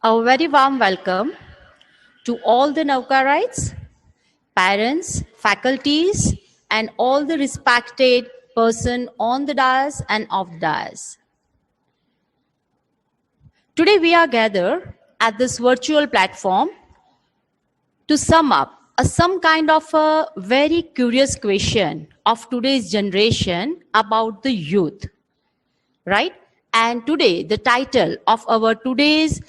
A very warm welcome to all the Naukarites, parents, faculties, and all the respected person on the dais and off the dais. Today we are gathered at this virtual platform to sum up some kind of a very curious question of today's generation about the youth, right? And today the title of our today's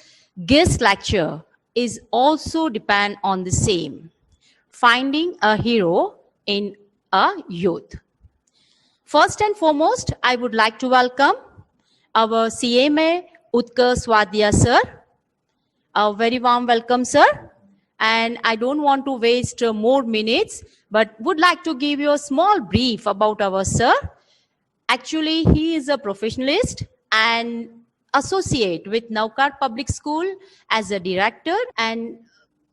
guest lecture is also depend on the same, finding a hero in a youth. First and foremost, I would like to welcome our CMA Utkarsh Swadhya sir. A very warm welcome, sir. And I don't want to waste more minutes, but would like to give you a small brief about our sir. Actually, he is a professionalist and associate with Naukar Public School as a director. And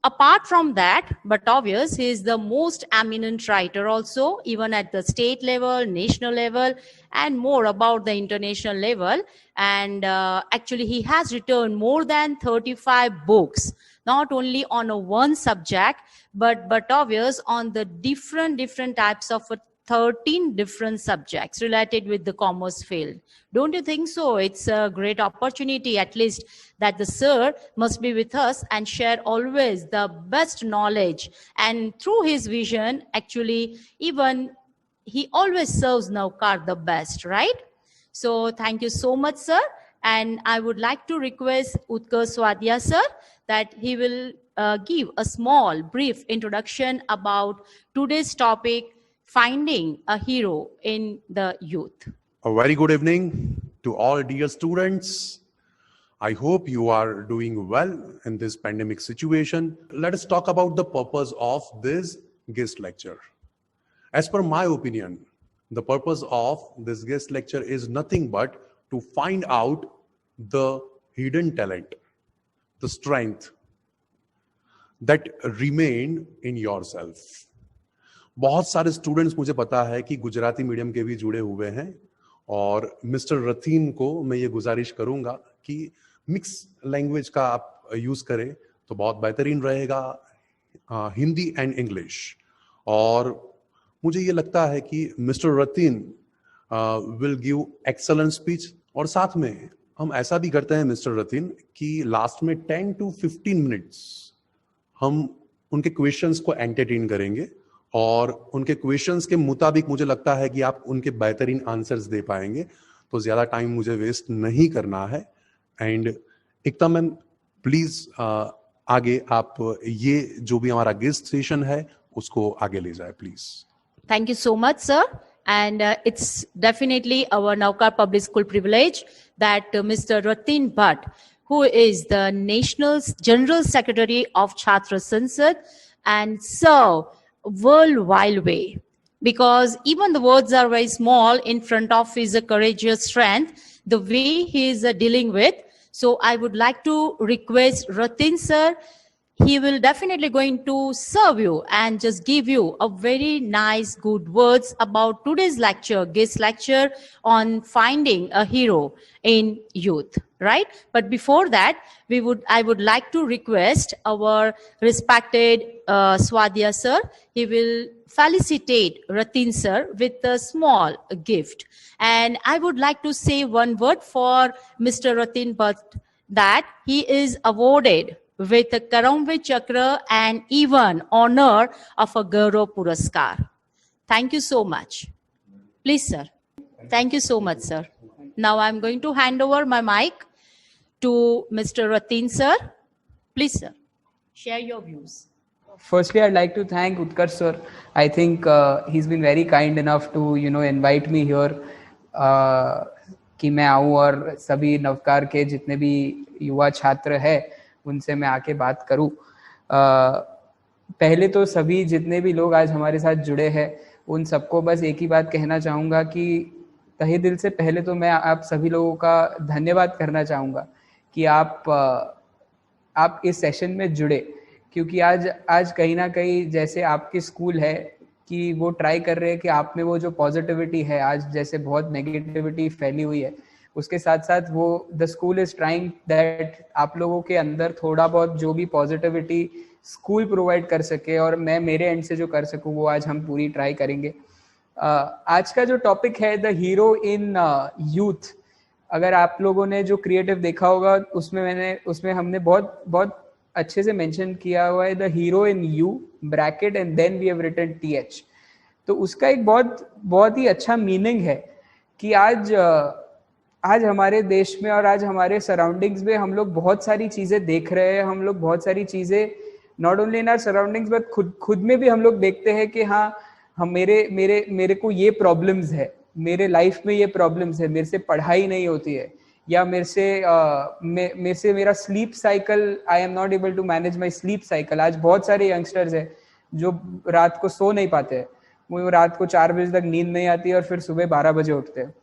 apart from that, but obvious, he is the most eminent writer also, even at the state level, national level, and more about the international level. And actually, he has written more than 35 books, not only on a one subject, but obvious on the different types of 13 different subjects related with the commerce field. Don't you think so? It's a great opportunity, at least, that the sir must be with us and share always the best knowledge. And through his vision, actually, even he always serves Naukar the best, right? So thank you so much, sir. And I would like to request Utkarsh Swadhya, sir, that he will give a small, brief introduction about today's topic, finding a hero in the youth. A very good evening to all dear students. I hope you are doing well in this pandemic situation. Let us talk about the purpose of this guest lecture. As per my opinion, the purpose of this guest lecture is nothing but to find out the hidden talent, the strength that remain in yourself. बहुत सारे students मुझे पता है कि Gujarati medium के भी जुड़े हुए हैं और मिस्टर रतीन को मैं ये गुजारिश करूंगा कि मिक्स लैंग्वेज का आप यूज करें तो बहुत बेहतरीन रहेगा, हिंदी एंड इंग्लिश. और मुझे ये लगता है कि mister Ratin will give excellent speech. और साथ में हम ऐसा भी करते हैं मिस्टर रतीन कि लास्ट में 10 to 15 मिनट्स हम उनके क्वेश्चंस को एंटरटेन करेंगे और उनके क्वेश्चंस के मुताबिक मुझे लगता है कि आप उनके बेहतरीन आंसर्स दे पाएंगे. तो ज्यादा टाइम मुझे वेस्ट नहीं करना है. एंड एकता मैम प्लीज आगे आप ये जो भी हमारा गेस्ट सेशन है उसको आगे ले जाए please. Thank you so much, sir. And it's definitely our Naukar Public School privilege that Mr. Ratin Bhatt, who is the National General Secretary of Chhatra Sansad, and so worldwide way, because even the words are very small in front of his courageous strength, the way he is dealing with. So I would like to request Ratin sir, he will definitely going to serve you and just give you a very nice good words about today's lecture, guest lecture on finding a hero in youth, right? But before that, I would like to request our respected Swadhya sir. He will felicitate Ratin sir with a small gift. And I would like to say one word for Mr. Ratin Bhatt, that he is awarded with a Karamveer Chakra and even honor of a Gaurav Puraskar. Thank you so much. Please, sir. Thank you so much, sir. Now I'm going to hand over my mic to Mr. Ratin, sir. Please, sir, share your views. Firstly, I'd like to thank Utkarsh sir. I think he's been very kind enough to, invite me here. कि मैं आऊँ और सभी नवकार के जितने भी युवा छात्र हैं उनसे मैं आके बात करूं. पहले तो सभी जितने भी लोग आज हमारे साथ जुड़े हैं उन सबको बस एक ही बात कहना चाहूँगा कि तहे दिल से पहले तो मैं आप सभी लोगों का धन्यवाद करना चाहूँगा कि आप इस सेशन में जुड़े, क्योंकि आज कहीं ना कहीं जैसे आपकी स्कूल है कि वो ट्राई कर रहे हैं कि आप में वो जो पॉजिटिविटी है, आज जैसे बहुत नेगेटिविटी फैली हुई है, उसके साथ साथ वो the school is trying that आप लोगों के अंदर थोड़ा बहुत जो भी पॉजिटिविटी स्कूल प्रोवाइड कर सके और मैं मेरे एंड से जो कर सकूं वो आज हम पूरी ट्राई करेंगे। आज का जो टॉपिक है द हीरो इन यूथ, अगर आप लोगों ने जो क्रिएटिव देखा होगा उसमें हमने बहुत बहुत अच्छे से मेंशन किया हुआ है the hero in you bracket and then we have written TH। तो उसका एक बहुत बहुत ही अच्छा मीनिंग है कि आज हमारे देश में और आज हमारे सराउंडिंग्स में हम लोग बहुत सारी चीजें देख रहे हैं। हम लोग बहुत सारी चीजें not only in our surroundings but खुद में भी हम लोग देखते हैं कि हाँ हम मेरे को ये प्रॉब्लम्स है, मेरे लाइफ में ये प्रॉब्लम्स है, मेरे से पढ़ाई नहीं होती है, या मेरे से मेरा sleep cycle, I am not able to manage my sleep cycle. आज बहुत सारे यंगस्टर्स हैं जो रात को सो नहीं पाते हैं, वो रात को 4 बजे तक नींद नहीं आती है और फिर सुबह 12 बजे उठते हैं।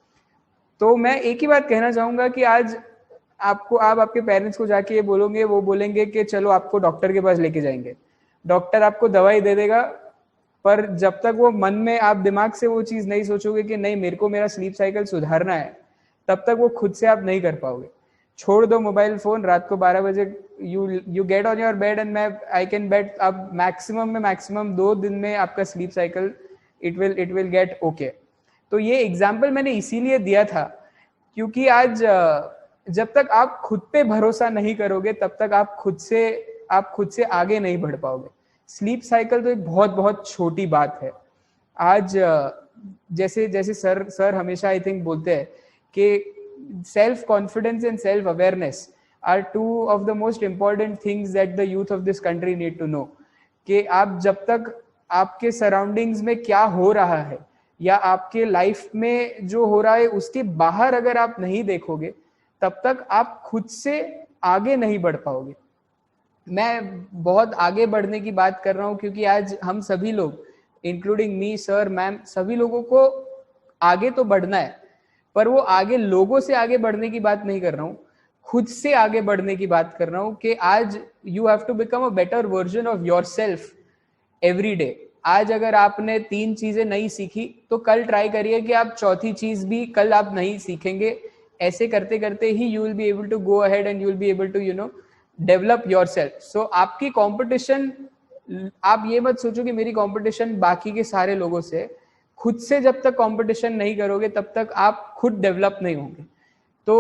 तो मैं एक ही बात कहना चाहूंगा कि आज आप आपके पेरेंट्स को जाके ये बोलोगे, वो बोलेंगे कि चलो आपको डॉक्टर के पास लेके जाएंगे, डॉक्टर आपको दवाई दे देगा, पर जब तक वो मन में आप दिमाग से वो चीज नहीं सोचोगे कि नहीं मेरे को मेरा स्लीप साइकिल सुधारना है, तब तक वो खुद से आप नहीं कर पाओगे। छोड़ दो मोबाइल फोन, रात को 12 बजे you get on your bed and I can bet अब मैक्सिमम 2 दिन में आपका sleep cycle it will get okay. तो ये एग्जाम्पल मैंने इसीलिए दिया था क्योंकि आज जब तक आप खुद पे भरोसा नहीं करोगे तब तक आप खुद से आगे नहीं बढ़ पाओगे। स्लीप साइकिल तो एक बहुत बहुत छोटी बात है। आज जैसे सर हमेशा आई थिंक बोलते हैं कि self confidence and self awareness are 2 of the most important things that the youth of this country need to know. कि आप जब तक आपके सराउंडिंग्स में क्या हो रहा है या आपके लाइफ में जो हो रहा है उसके बाहर अगर आप नहीं देखोगे तब तक आप खुद से आगे नहीं बढ़ पाओगे। मैं बहुत आगे बढ़ने की बात कर रहा हूँ क्योंकि आज हम सभी लोग इंक्लूडिंग मी, सर, मैम, सभी लोगों को आगे तो बढ़ना है, पर वो आगे लोगों से आगे बढ़ने की बात नहीं कर रहा हूँ, खुद से आगे बढ़ने की बात कर रहा हूँ कि आज you have to become a better version of yourself every day. आज अगर आपने 3 चीजें नहीं सीखी तो कल ट्राई करिए कि आप चौथी चीज भी कल आप नहीं सीखेंगे। ऐसे करते करते ही you will be able to go ahead and you will be able to develop yourself. So आपकी कंपटीशन, आप ये मत सोचो कि मेरी कंपटीशन बाकी के सारे लोगों से, खुद से जब तक कंपटीशन नहीं करोगे तब तक आप खुद डेवलप नहीं होंगे। तो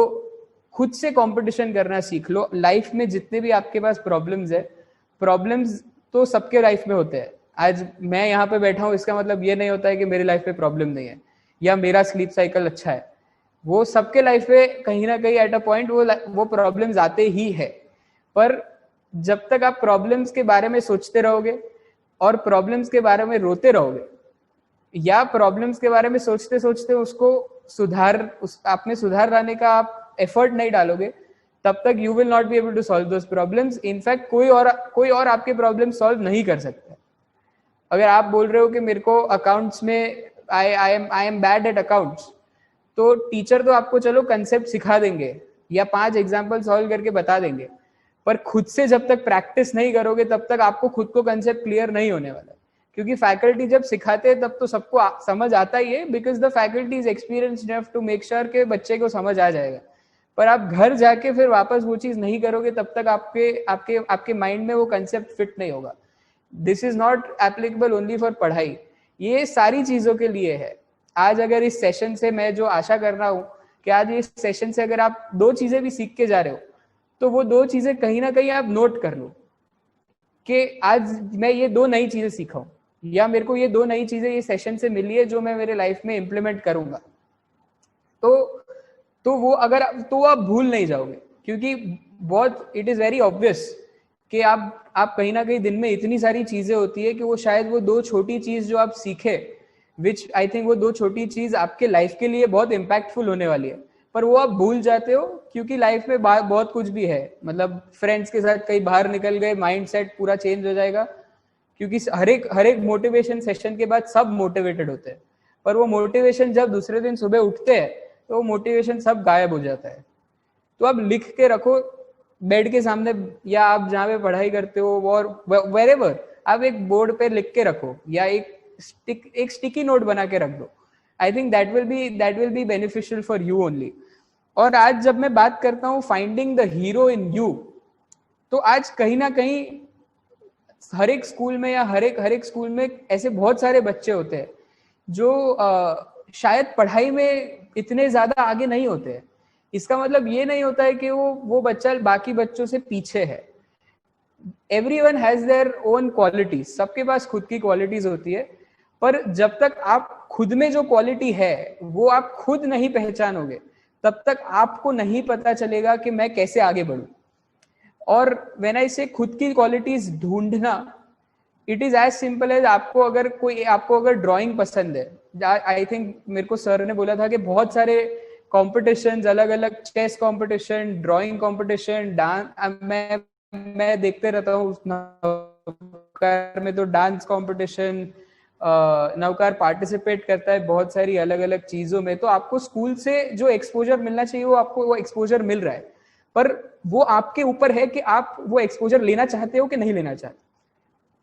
खुद से कंपटीशन करना सीख लो। लाइफ में जितने भी आपके पास प्रॉब्लम्स तो सबके लाइफ में होते हैं। आज मैं यहाँ पे बैठा हूँ इसका मतलब ये नहीं होता है कि मेरी लाइफ में प्रॉब्लम नहीं है या मेरा स्लीप साइकिल अच्छा है। वो सबके लाइफ में कहीं ना कहीं एट अ पॉइंट वो प्रॉब्लम्स आते ही है। पर जब तक आप प्रॉब्लम्स के बारे में सोचते रहोगे और प्रॉब्लम्स के बारे में रोते रहोगे या प्रॉब्लम्स के बारे में सोचते सोचते उसको आप में सुधार लाने का आप एफर्ट नहीं डालोगे, तब तक you will not be able to solve those problems. In fact कोई और आपके प्रॉब्लम सॉल्व नहीं कर सकता। अगर आप बोल रहे हो कि मेरे को अकाउंट्स में I am bad at accounts, तो टीचर तो आपको चलो कंसेप्ट सिखा देंगे या 5 एग्जाम्पल सॉल्व करके बता देंगे, पर खुद से जब तक प्रैक्टिस नहीं करोगे तब तक आपको खुद को कंसेप्ट क्लियर नहीं होने वाला है। क्योंकि फैकल्टी जब सिखाते हैं तब तो सबको समझ आता ही है, because the faculty is experienced enough to make sure के बच्चे को समझ आ जाएगा। पर आप घर जाके फिर वापस वो चीज नहीं करोगे तब तक आपके माइंड में वो कंसेप्ट फिट नहीं होगा। This is not applicable only for पढ़ाई, ये सारी चीजों के लिए है। आज अगर इस सेशन से मैं जो आशा कर रहा हूँ कि आज इस सेशन से अगर आप 2 चीजें भी सीख के जा रहे हो तो वो 2 चीजें कहीं ना कहीं आप नोट कर लो कि आज मैं ये 2 नई चीजें सीखा हूं या मेरे को ये 2 नई चीजें ये सेशन से मिली है जो मैं मेरे लाइफ में इम्प्लीमेंट करूंगा। तो वो अगर तो आप भूल नहीं जाओगे, क्योंकि बहुत इट इज वेरी ऑब्वियस कि आप कहीं ना कहीं दिन में इतनी सारी चीजें होती है कि वो शायद वो 2 छोटी चीज जो आप सीखे, विच आई थिंक वो 2 छोटी चीज आपके लाइफ के लिए बहुत इम्पैक्टफुल होने वाली है, पर वो आप भूल जाते हो क्योंकि लाइफ में बहुत कुछ भी है। मतलब फ्रेंड्स के साथ कहीं बाहर निकल गए, माइंड सेट पूरा चेंज हो जाएगा, क्योंकि हर एक मोटिवेशन सेशन के बाद सब मोटिवेटेड होते हैं, पर वो मोटिवेशन जब दूसरे दिन सुबह उठते हैं तो वो मोटिवेशन सब गायब हो जाता है। तो आप लिख के रखो बेड के सामने या आप जहाँ पे पढ़ाई करते हो और वेरेवर, आप एक बोर्ड पे लिख के रखो या एक स्टिकी नोट बना के रख दो। I think that will be beneficial for you only. और आज जब मैं बात करता हूँ finding the hero in you, तो आज कहीं ना कहीं हर एक स्कूल में या हर एक स्कूल में ऐसे बहुत सारे बच्चे होते हैं जो शायद पढ़ाई में इतने ज्यादा आगे नहीं होते हैं। इसका मतलब ये नहीं होता है कि वो बच्चा बाकी बच्चों से पीछे है। Everyone has their own qualities, सबके पास खुद की क्वालिटीज होती है, पर जब तक आप खुद में जो क्वालिटी है वो आप खुद नहीं पहचानोगे तब तक आपको नहीं पता चलेगा कि मैं कैसे आगे बढ़ूं। और व्हेन आई से खुद की क्वालिटीज ढूंढना, it is as simple as आपको अगर ड्राइंग पसंद है, आई थिंक मेरे को सर ने बोला था कि बहुत सारे कॉम्पिटिशन्स, अलग अलग chess competition, drawing competition, dance, मैं देखते रहता हूँ नवकार में, तो डांस कॉम्पिटिशन, नवकार पार्टिसिपेट करता है बहुत सारी अलग अलग चीजों में। तो आपको स्कूल से जो एक्सपोजर मिलना चाहिए वो आपको वो एक्सपोजर मिल रहा है, पर वो आपके ऊपर है कि आप वो एक्सपोजर लेना चाहते हो कि नहीं लेना चाहते।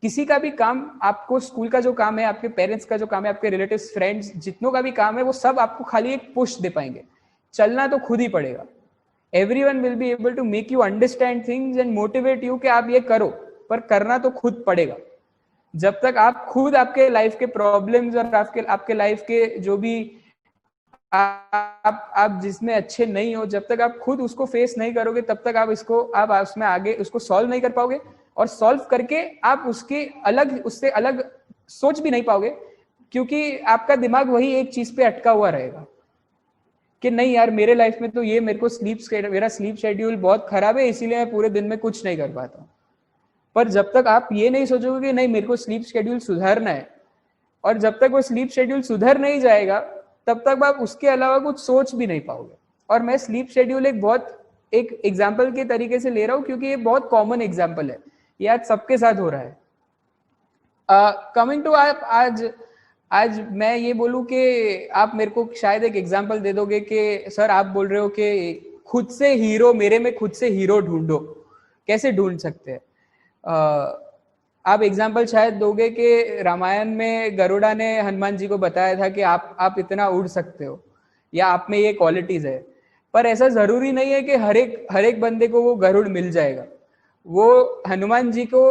किसी का भी काम, आपको स्कूल का जो काम है, आपके पेरेंट्स का जो काम है, आपके रिलेटिव्स, फ्रेंड्स, जितनों का भी काम है, वो सब आपको खाली एक पुश दे पाएंगे। चलना तो खुद ही पड़ेगा। Everyone will be able to make you understand things and motivate you कि आप ये करो, पर करना तो खुद पड़ेगा। जब तक आप खुद आपके लाइफ के प्रॉब्लम्स और आपके लाइफ के जो भी आप जिसमें अच्छे नहीं हो, जब तक आप खुद उसको फेस नहीं करोगे तब तक आप उसमें आगे उसको सॉल्व नहीं कर पाओगे। और सॉल्व करके आप उससे अलग सोच भी नहीं पाओगे, क्योंकि आपका दिमाग वही एक चीज पे अटका हुआ रहेगा कि नहीं यार, मेरे लाइफ में तो ये मेरा स्लीप शेड्यूल बहुत खराब है, इसीलिए मैं पूरे दिन में कुछ नहीं कर पाता हूँ। पर जब तक आप ये नहीं सोचोगे कि नहीं, मेरे को स्लीप शेड्यूल सुधारना है, और जब तक वो स्लीप शेड्यूल सुधर नहीं जाएगा तब तक आप उसके अलावा कुछ सोच भी नहीं पाओगे। और मैं स्लीप शेड्यूल एक एग्जाम्पल के तरीके से ले रहा हूँ, क्योंकि ये बहुत कॉमन एग्जाम्पल है, ये आज सबके साथ हो रहा है। कमिंग टू आज मैं ये बोलूं कि आप मेरे को शायद एक एग्जाम्पल दे दोगे कि सर आप बोल रहे हो कि खुद से हीरो, मेरे में खुद से हीरो ढूंढो, कैसे ढूंढ सकते हैं? आप एग्जाम्पल शायद दोगे कि रामायण में गरुड़ा ने हनुमान जी को बताया था कि आप इतना उड़ सकते हो या आप में ये क्वालिटीज है। पर ऐसा जरूरी नहीं है कि हर एक बंदे को वो गरुड़ मिल जाएगा। वो हनुमान जी को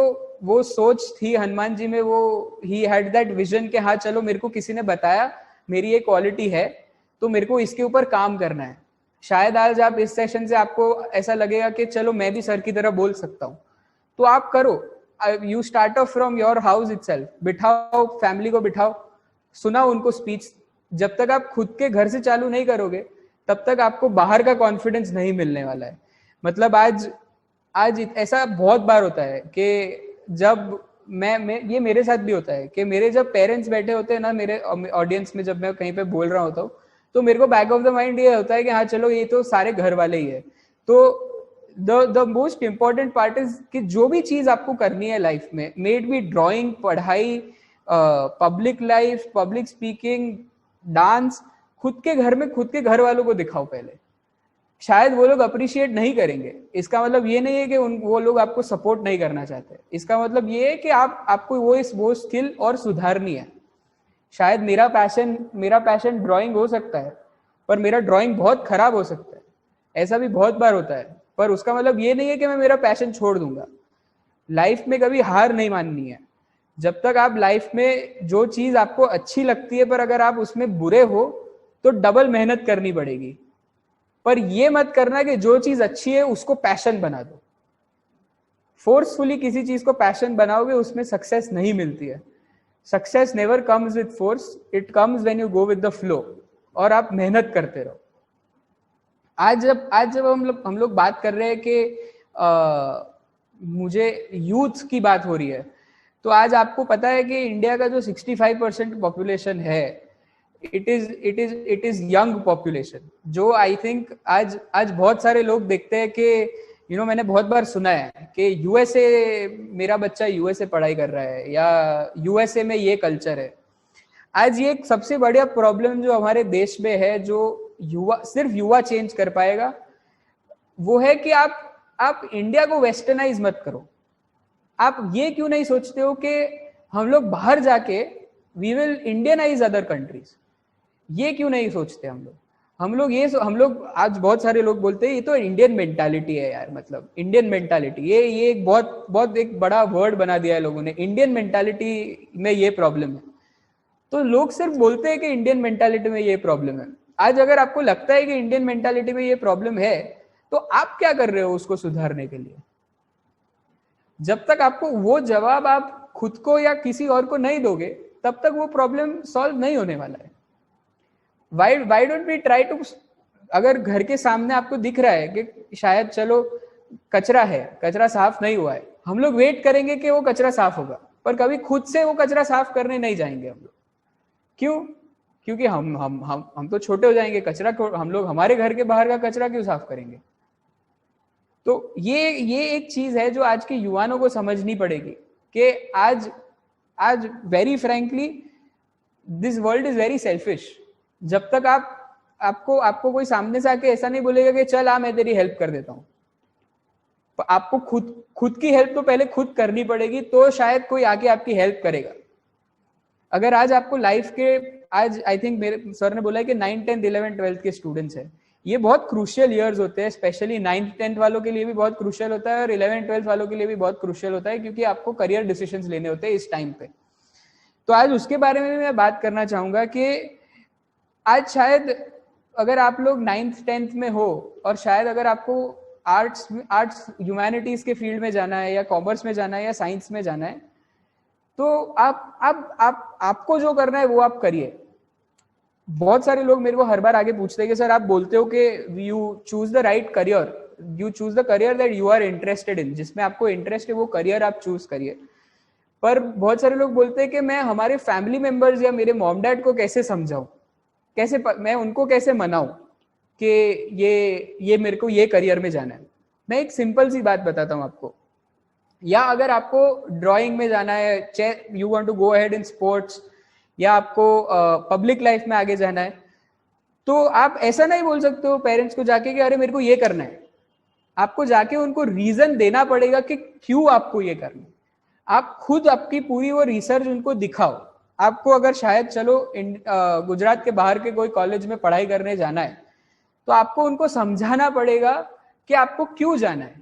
वो सोच थी, हनुमान जी में वो ही हैड दैट विजन कि हाँ चलो, मेरे को किसी ने बताया मेरी ये क्वालिटी है तो मेरे को इसके ऊपर काम करना है। शायद आज आप इस सेशन से आपको ऐसा लगेगा कि चलो मैं भी सर की तरह बोल सकता हूँ, तो आप करो। You start off from your house itself. बिठाओ, फैमिली को बिठाओ, सुनाओ उनको स्पीच। जब तक आप खुद के घर से चालू नहीं करोगे तब तक आपको बाहर का कॉन्फिडेंस नहीं मिलने वाला है। मतलब आज ऐसा बहुत बार होता है कि जब मैं ये मेरे साथ भी होता है कि मेरे जब पेरेंट्स बैठे होते हैं ना मेरे ऑडियंस में, जब मैं कहीं पे बोल रहा होता हूँ, तो मेरे को बैक ऑफ द माइंड ये होता है कि हाँ चलो, ये तो सारे घर वाले ही है। तो the most important part is कि जो भी चीज आपको करनी है लाइफ में, मेड बी ड्राइंग, पढ़ाई, public life, public speaking, dance, खुद के घर में खुद के घर वालों को दिखाओ पहले। शायद वो लोग अप्रिशिएट नहीं करेंगे, इसका मतलब ये नहीं है कि वो लोग आपको सपोर्ट नहीं करना चाहते। इसका मतलब ये है कि आपको वो स्किल और सुधारनी है। शायद मेरा पैशन ड्राइंग हो सकता है, पर मेरा ड्राइंग बहुत खराब हो सकता है, ऐसा भी बहुत बार होता है। पर उसका मतलब ये नहीं है कि मैं मेरा पैशन छोड़ दूंगा। लाइफ में कभी हार नहीं माननी है। जब तक आप लाइफ में जो चीज आपको अच्छी लगती है, पर अगर आप उसमें बुरे हो तो डबल मेहनत करनी पड़ेगी। पर ये मत करना कि जो चीज अच्छी है उसको पैशन बना दो। फोर्सफुली किसी चीज को पैशन बनाओगे, उसमें सक्सेस नहीं मिलती है। Success never comes with force, it comes when you go with the flow, और आप मेहनत करते रहो। आज जब हम लोग बात कर रहे हैं कि मुझे यूथ की बात हो रही है, तो आज आपको पता है कि इंडिया का जो 65% पॉपुलेशन है, इट इज यंग पॉपुलेशन, जो आई थिंक आज बहुत सारे लोग देखते हैं कि मैंने बहुत बार सुना है कि यूएसए, मेरा बच्चा यूएसए पढ़ाई कर रहा है, या यूएसए में ये कल्चर है। आज ये एक सबसे बड़ा प्रॉब्लम जो हमारे देश में है, जो सिर्फ युवा चेंज कर पाएगा, वो है कि आप इंडिया को वेस्टर्नाइज मत करो। आप ये क्यों नहीं सोचते हो कि हम लोग बाहर जाके we will Indianize other countries? ये क्यों नहीं सोचते हम लोग? हम लोग आज बहुत सारे लोग बोलते हैं ये तो इंडियन मेंटालिटी है यार, मतलब इंडियन मेंटालिटी, ये एक बहुत बहुत एक बड़ा वर्ड बना दिया है लोगों ने, इंडियन मेंटालिटी में ये प्रॉब्लम है। तो लोग सिर्फ बोलते हैं कि इंडियन मेंटालिटी में ये प्रॉब्लम है। आज अगर आपको लगता है कि इंडियन मेंटालिटी में ये प्रॉब्लम है, तो आप क्या कर रहे हो उसको सुधारने के लिए? जब तक आपको वो जवाब आप खुद को या किसी और को नहीं दोगे, तब तक वो प्रॉब्लम सॉल्व नहीं होने वाला है। Why don't we try to, अगर घर के सामने आपको दिख रहा है कि शायद चलो कचरा है, कचरा साफ नहीं हुआ है, हम लोग वेट करेंगे कि वो कचरा साफ होगा, पर कभी खुद से वो कचरा साफ करने नहीं जाएंगे हम लोग। क्यों? क्योंकि हम तो छोटे हो जाएंगे, कचरा हम लोग हमारे घर के बाहर का कचरा क्यों साफ करेंगे? तो ये एक चीज है जो आज के युवाओं को समझनी पड़ेगी कि आज very frankly this world is very selfish. जब तक आपको कोई सामने से आके ऐसा नहीं बोलेगा कि चल मैं तेरी हेल्प कर देता हूं, तो आपको खुद की हेल्प तो पहले खुद करनी पड़ेगी, तो शायद कोई आके आपकी हेल्प करेगा। अगर आज आपको लाइफ के, आज आई थिंक मेरे सर ने बोला है कि 9th 10th 11th 12th के स्टूडेंट्स हैं, ये बहुत क्रूशियल ईयर्स होते हैं, स्पेशली 9th 10th वालों के लिए भी बहुत क्रूशियल होता है और 11th 12th वालों के लिए भी बहुत क्रूशियल होता है, क्योंकि आपको करियर डिसीजंस लेने होते हैं इस टाइम पे। तो आज उसके बारे में भी मैं बात करना चाहूंगा कि आज शायद अगर आप लोग 9th 10th में हो और शायद अगर आपको आर्ट्स ह्यूमैनिटीज के फील्ड में जाना है या कॉमर्स में जाना है या साइंस में जाना है, तो आपको जो करना है वो आप करिए। बहुत सारे लोग मेरे को हर बार आगे पूछते हैं कि सर आप बोलते हो कि you choose the right career, you choose the career that you are interested in, जिसमें आपको इंटरेस्ट है वो करियर आप चूज करिए। पर बहुत सारे लोग बोलते हैं कि मैं हमारे फैमिली मेंबर्स या मेरे मॉम डैड को कैसे समझाऊं, मैं उनको कैसे मनाऊं कि ये मेरे को ये करियर में जाना है। मैं एक सिंपल सी बात बताता हूं आपको, या अगर आपको ड्राइंग में जाना है, you want to go ahead in sports, या आपको पब्लिक लाइफ में आगे जाना है, तो आप ऐसा नहीं बोल सकते हो पेरेंट्स को जाके कि अरे मेरे को ये करना है। आपको जाके उनको रीजन देना पड़ेगा कि क्यों आपको ये करना है। आप खुद आपकी पूरी वो रिसर्च उनको दिखाओ। आपको अगर शायद चलो गुजरात के बाहर के कोई कॉलेज में पढ़ाई करने जाना है, तो आपको उनको समझाना पड़ेगा कि आपको क्यों जाना है।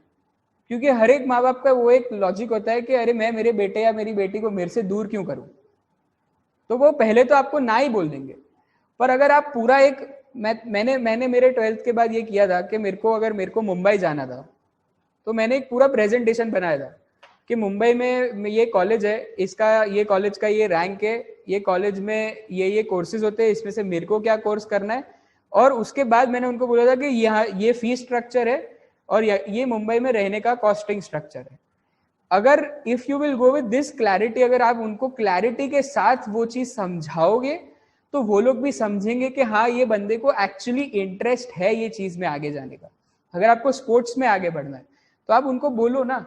क्योंकि हर एक माँ बाप का वो एक लॉजिक होता है कि अरे मैं मेरे बेटे या मेरी बेटी को मेरे से दूर क्यों करूं, तो वो पहले तो आपको ना ही बोल देंगे। पर अगर आप पूरा एक, मैंने मेरे 12th के बाद ये किया था कि मेरे को मुंबई जाना था, तो मैंने एक पूरा प्रेजेंटेशन बनाया था कि मुंबई में ये कॉलेज है, ये कॉलेज का ये रैंक है, ये कॉलेज में ये कोर्सेज होते हैं, इसमें से मेरे को क्या कोर्स करना है। और उसके बाद मैंने उनको बोला था कि यहाँ ये फीस स्ट्रक्चर है और ये मुंबई में रहने का कॉस्टिंग स्ट्रक्चर है। अगर if you will go with this clarity, अगर आप उनको क्लैरिटी के साथ वो चीज समझाओगे, तो वो लोग भी समझेंगे कि हाँ ये बंदे को एक्चुअली इंटरेस्ट है ये चीज में आगे जाने का। अगर आपको स्पोर्ट्स में आगे बढ़ना है, तो आप उनको बोलो ना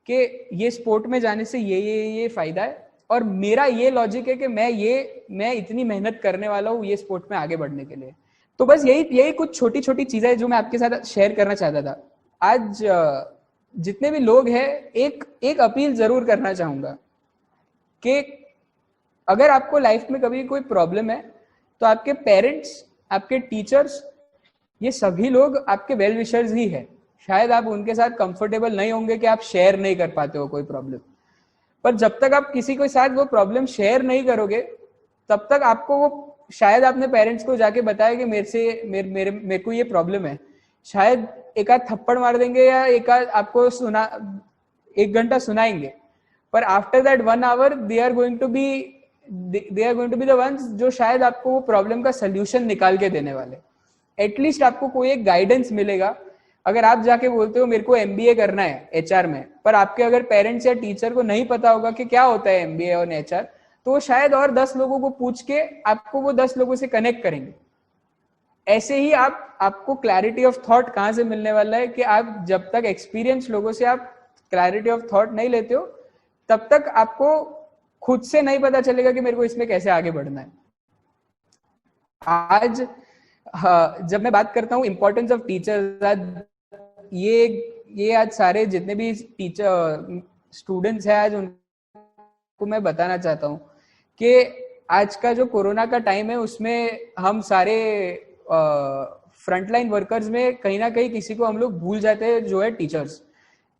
कि ये स्पोर्ट में जाने से ये फायदा है, और मेरा ये लॉजिक है कि मैं इतनी मेहनत करने वाला हूँ ये स्पोर्ट में आगे बढ़ने के लिए। तो बस यही कुछ छोटी छोटी चीजें जो मैं आपके साथ शेयर करना चाहता था। आज जितने भी लोग हैं, एक अपील जरूर करना चाहूंगा कि अगर आपको लाइफ में कभी कोई प्रॉब्लम है, तो आपके पेरेंट्स, आपके टीचर्स, ये सभी लोग आपके वेल विशर्स ही है। शायद आप उनके साथ कंफर्टेबल नहीं होंगे कि आप शेयर नहीं कर पाते हो कोई प्रॉब्लम, पर जब तक आप किसी के साथ वो प्रॉब्लम शेयर नहीं करोगे, तब तक आपको वो, शायद आपने पेरेंट्स को जाके बताया कि मेरे को ये प्रॉब्लम है, शायद एक आध थप्पड़ मार देंगे या एक आध आपको 1 घंटा सुनाएंगे, पर after that 1 hour they are going to be the ones जो शायद आपको वो प्रॉब्लम का सोल्यूशन निकाल के देने वाले। एटलीस्ट आपको कोई एक गाइडेंस मिलेगा। अगर आप जाके बोलते हो मेरे को MBA करना है HR में, पर आपके अगर पेरेंट्स या टीचर को नहीं पता होगा कि क्या होता है MBA और HR, तो वो शायद और 10 लोगों को पूछ के आपको वो 10 लोगों से कनेक्ट करेंगे। ऐसे ही आपको क्लैरिटी ऑफ थॉट कहां से मिलने वाला है कि आप जब तक एक्सपीरियंस लोगों से आप क्लैरिटी ऑफ थॉट नहीं लेते हो, तब तक आपको खुद से नहीं पता चलेगा कि मेरे को इसमें कैसे आगे बढ़ना है। आज जब मैं बात करता हूँ इंपॉर्टेंस ऑफ टीचर्स, ये आज सारे जितने भी टीचर स्टूडेंट्स हैं, आज उनको मैं बताना चाहता हूँ कि आज का जो कोरोना का टाइम है, उसमें हम सारे फ्रंटलाइन वर्कर्स में कहीं ना कहीं किसी को हम लोग भूल जाते हैं, जो है टीचर्स।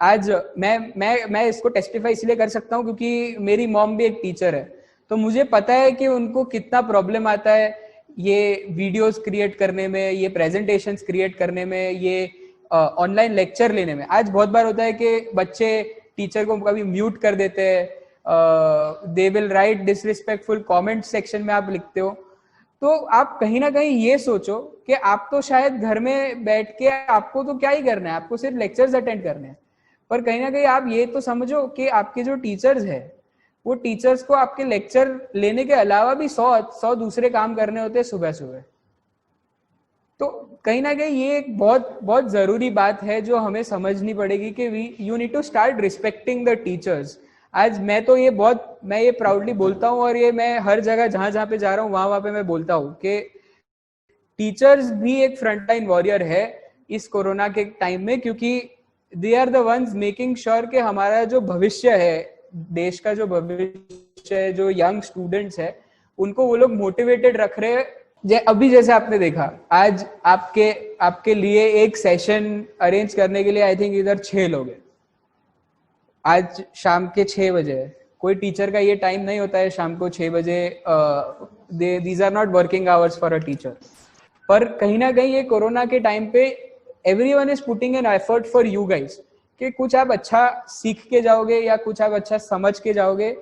आज मैं इसको टेस्टिफाई इसलिए कर सकता हूँ क्योंकि मेरी मॉम भी एक टीचर है, तो मुझे पता है कि उनको कितना प्रॉब्लम आता है ये वीडियोस क्रिएट करने में, ये प्रेजेंटेशंस क्रिएट करने में, ये ऑनलाइन लेक्चर लेने में। आज बहुत बार होता है कि बच्चे टीचर को कभी म्यूट कर देते हैं, they will write disrespectful comment section में आप लिखते हो। तो आप कहीं ना कहीं ये सोचो कि आप तो शायद घर में बैठ के आपको तो क्या ही करना है, आपको सिर्फ लेक्चर्स अटेंड करने हैं, पर कहीं ना कहीं आप ये तो समझो कि आपके जो टीचर्स है वो टीचर्स को आपके लेक्चर लेने के अलावा भी 100 दूसरे काम करने होते हैं सुबह सुबह। तो कहीं ना कहीं ये एक बहुत बहुत जरूरी बात है जो हमें समझनी पड़ेगी कि you need to start respecting the teachers. आज मैं ये प्राउडली बोलता हूँ, और ये मैं हर जगह जहां जहां पे जा रहा हूँ वहां पे मैं बोलता हूँ कि टीचर्स भी एक फ्रंटलाइन वॉरियर है इस कोरोना के टाइम में, क्योंकि they are the ones making sure कि हमारा जो भविष्य है, देश का जो भविष्य है, जो यंग स्टूडेंट्स है, उनको वो लोग मोटिवेटेड रख रहे हैं। अभी जैसे आपने देखा, आज आपके लिए एक सेशन अरेंज करने के लिए आई थिंक इधर 6 लोग हैं। आज शाम के 6 बजे है। कोई टीचर का ये टाइम नहीं होता है शाम को 6 बजे, these are not working hours for a teacher. पर कहीं ना कहीं ये कोरोना के टाइम पे everyone is putting an effort for you guys कि कुछ आप अच्छा सीख के जाओगे या कुछ आप अच्छा समझ के जाओगे,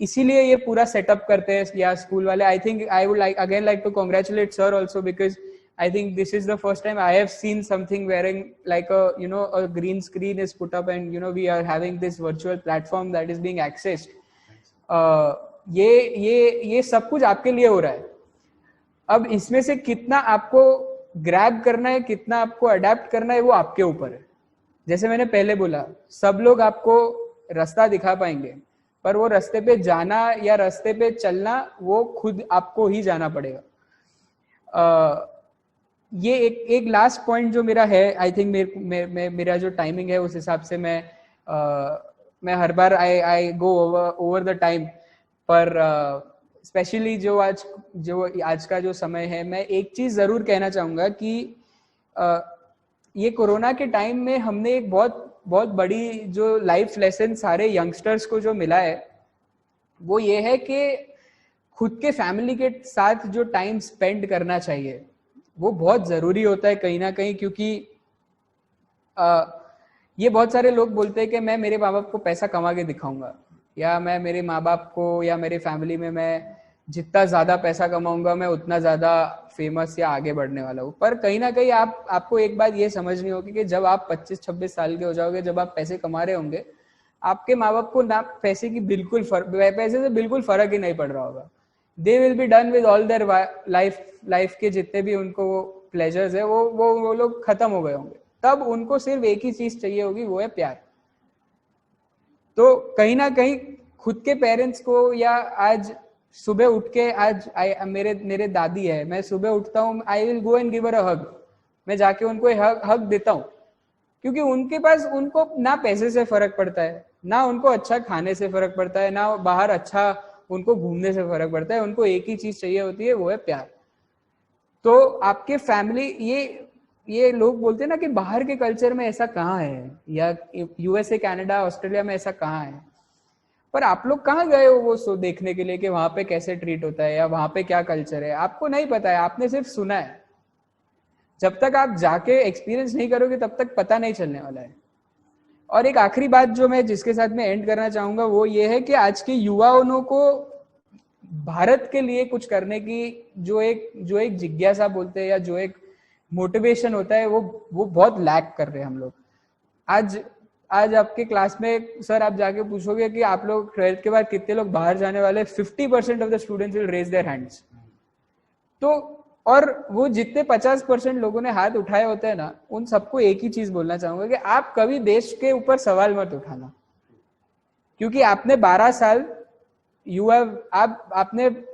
इसीलिए ये पूरा सेटअप करते हैं या स्कूल वाले। I think I would like to congratulate sir also, because I think this is the first time I have seen something wearing like a green screen is put up and we are having this virtual platform that is being accessed. ये सब कुछ आपके लिए हो रहा है। अब इसमें से कितना आपको ग्रैब करना है, कितना आपको अडेप्ट करना है, वो आपके ऊपर है। जैसे मैंने पहले बोला, सब लोग आपको रास्ता दिखा पाएंगे, पर वो रास्ते पे जाना या रास्ते पे चलना वो खुद आपको ही जाना पड़ेगा। ये एक लास्ट पॉइंट जो मेरा है, आई थिंक मेरा जो टाइमिंग है उस हिसाब से मैं हर बार आई गो ओवर द टाइम, पर स्पेशली जो आज का जो समय है, मैं एक चीज जरूर कहना चाहूंगा कि ये कोरोना के टाइम में हमने एक बहुत बहुत बड़ी जो लाइफ लेसन सारे यंगस्टर्स को जो मिला है, वो ये है कि खुद के फैमिली के साथ जो टाइम स्पेंड करना चाहिए वो बहुत जरूरी होता है कहीं ना कहीं। क्योंकि ये बहुत सारे लोग बोलते हैं कि मैं मेरे माँ बाप को पैसा कमा के दिखाऊंगा, या मैं मेरे माँ बाप को या मेरे फैमिली में मैं जितना ज्यादा पैसा कमाऊंगा मैं उतना ज्यादा फेमस या आगे बढ़ने वाला हूँ। पर कहीं ना कहीं आपको एक बात ये समझनी होगी कि जब आप 25-26 साल के हो जाओगे, जब आप पैसे कमा रहे होंगे, आपके माँ बाप को ना पैसे से बिल्कुल फर्क ही नहीं पड़ रहा होगा। They will be done with all their life के जितने भी उनको प्लेजर्स है वो लोग खत्म हो गए होंगे। तब उनको सिर्फ एक ही चीज चाहिए होगी, वो है प्यार। तो कहीं ना कहीं खुद के पेरेंट्स को, या आज सुबह उठ के मेरे दादी है, मैं सुबह उठता हूँ, I will go and give her a hug. मैं जाके उनको हग देता हूँ, क्योंकि उनके पास उनको ना पैसे से फर्क पड़ता है, ना उनको अच्छा खाने से फर्क पड़ता है, ना बाहर अच्छा उनको घूमने से फर्क पड़ता है। उनको एक ही चीज चाहिए होती है, वो है प्यार। तो आपके फैमिली, ये लोग बोलते हैं ना कि बाहर के कल्चर में ऐसा कहाँ है, या यूएसए, कनाडा, ऑस्ट्रेलिया में ऐसा कहाँ है, पर आप लोग कहाँ गए हो वो शो देखने के लिए कि वहां पे कैसे ट्रीट होता है या वहां पे क्या कल्चर है? आपको नहीं पता है, आपने सिर्फ सुना है। जब तक आप जाके एक्सपीरियंस नहीं करोगे तब तक पता नहीं चलने वाला है। और एक आखिरी बात जो मैं जिसके साथ मैं एंड करना चाहूंगा वो ये है कि आज के युवाओं को भारत के लिए कुछ करने की जो एक जिज्ञासा बोलते हैं या जो एक मोटिवेशन होता है वो बहुत लैक कर रहे हैं हम लोग। आज आपके क्लास में सर आप जाके पूछोगे कि आप लोग 12th के बाद कितने लोग बाहर जाने वाले, 50% of the students will raise their hands. तो और वो जितने 50% लोगों ने हाथ उठाए होते हैं ना, उन सबको एक ही चीज बोलना चाहूंगा कि आप कभी देश के ऊपर सवाल मत उठाना, क्योंकि आपने 12 साल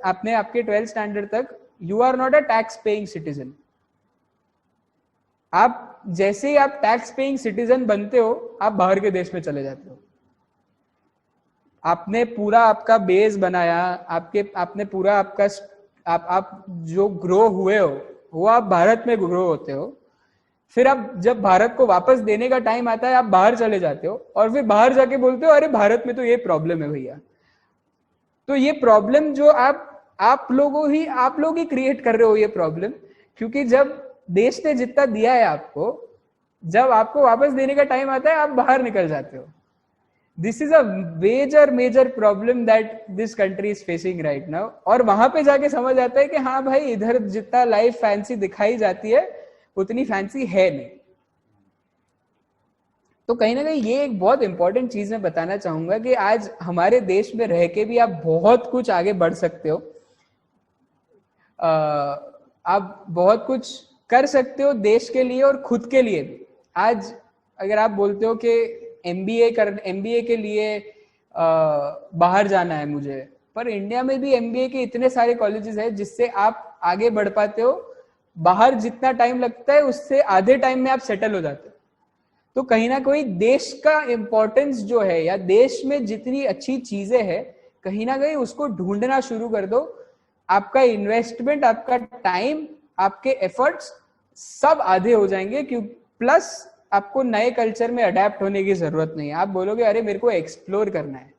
आपने आपके 12th स्टैंडर्ड तक you are not a tax paying citizen. आप जैसे ही आप टैक्स पेइंग सिटीजन बनते हो, आप बाहर के देश में चले जाते हो। आपने पूरा आपका बेस बनाया, आपने पूरा आपका आप जो ग्रो हुए हो वो आप भारत में ग्रो होते हो, फिर आप जब भारत को वापस देने का टाइम आता है आप बाहर चले जाते हो और फिर बाहर जाके बोलते हो अरे भारत में तो ये प्रॉब्लम है भैया। तो ये प्रॉब्लम जो आप लोग ही क्रिएट कर रहे हो ये प्रॉब्लम, क्योंकि जब देश ने जितना दिया है आपको, जब आपको वापस देने का टाइम आता है आप बाहर निकल जाते हो। This is a major problem that this country is facing right now. और वहां पे जाके समझ आता है कि हाँ भाई, इधर जितना लाइफ फैंसी दिखाई जाती है उतनी फैंसी है नहीं। तो कहीं ना कहीं ये एक बहुत इंपॉर्टेंट चीज मैं बताना चाहूंगा कि आज हमारे देश में रह के भी आप बहुत कुछ आगे बढ़ सकते हो, आप बहुत कुछ कर सकते हो देश के लिए और खुद के लिए भी। आज अगर आप बोलते हो कि एमबीए के लिए बाहर जाना है मुझे, पर इंडिया में भी एमबीए के इतने सारे कॉलेजेस हैं जिससे आप आगे बढ़ पाते हो। बाहर जितना टाइम लगता है उससे आधे टाइम में आप सेटल हो जाते हो। तो कहीं ना कहीं देश का इंपॉर्टेंस जो है, या देश में जितनी अच्छी चीजें हैं, कहीं ना कहीं उसको ढूंढना शुरू कर दो। आपका इन्वेस्टमेंट, आपका टाइम, आपके एफर्ट्स सब आधे हो जाएंगे। क्यों? प्लस आपको नए कल्चर में अडेप्ट होने की जरूरत नहीं है। आप बोलोगे अरे मेरे को एक्सप्लोर करना है,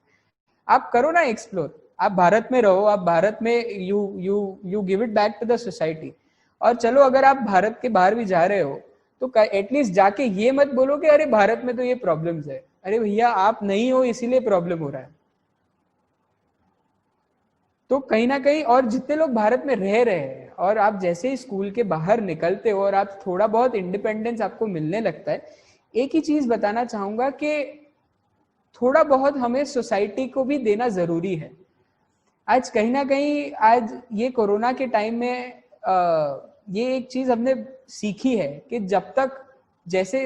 आप करो ना एक्सप्लोर। आप भारत में रहो, आप भारत में you give it back to the society. और चलो अगर आप भारत के बाहर भी जा रहे हो तो एटलीस्ट जाके ये मत बोलो कि अरे भारत में तो ये प्रॉब्लम्स है। अरे भैया आप नहीं हो इसीलिए प्रॉब्लम हो रहा है। तो कहीं ना कहीं, और जितने लोग भारत में रह रहे हैं और आप जैसे ही स्कूल के बाहर निकलते हो और आप थोड़ा बहुत इंडिपेंडेंस आपको मिलने लगता है, एक ही चीज बताना चाहूंगा कि थोड़ा बहुत हमें सोसाइटी को भी देना जरूरी है। आज कहीं ना कहीं, आज ये कोरोना के टाइम में ये एक चीज हमने सीखी है कि जब तक जैसे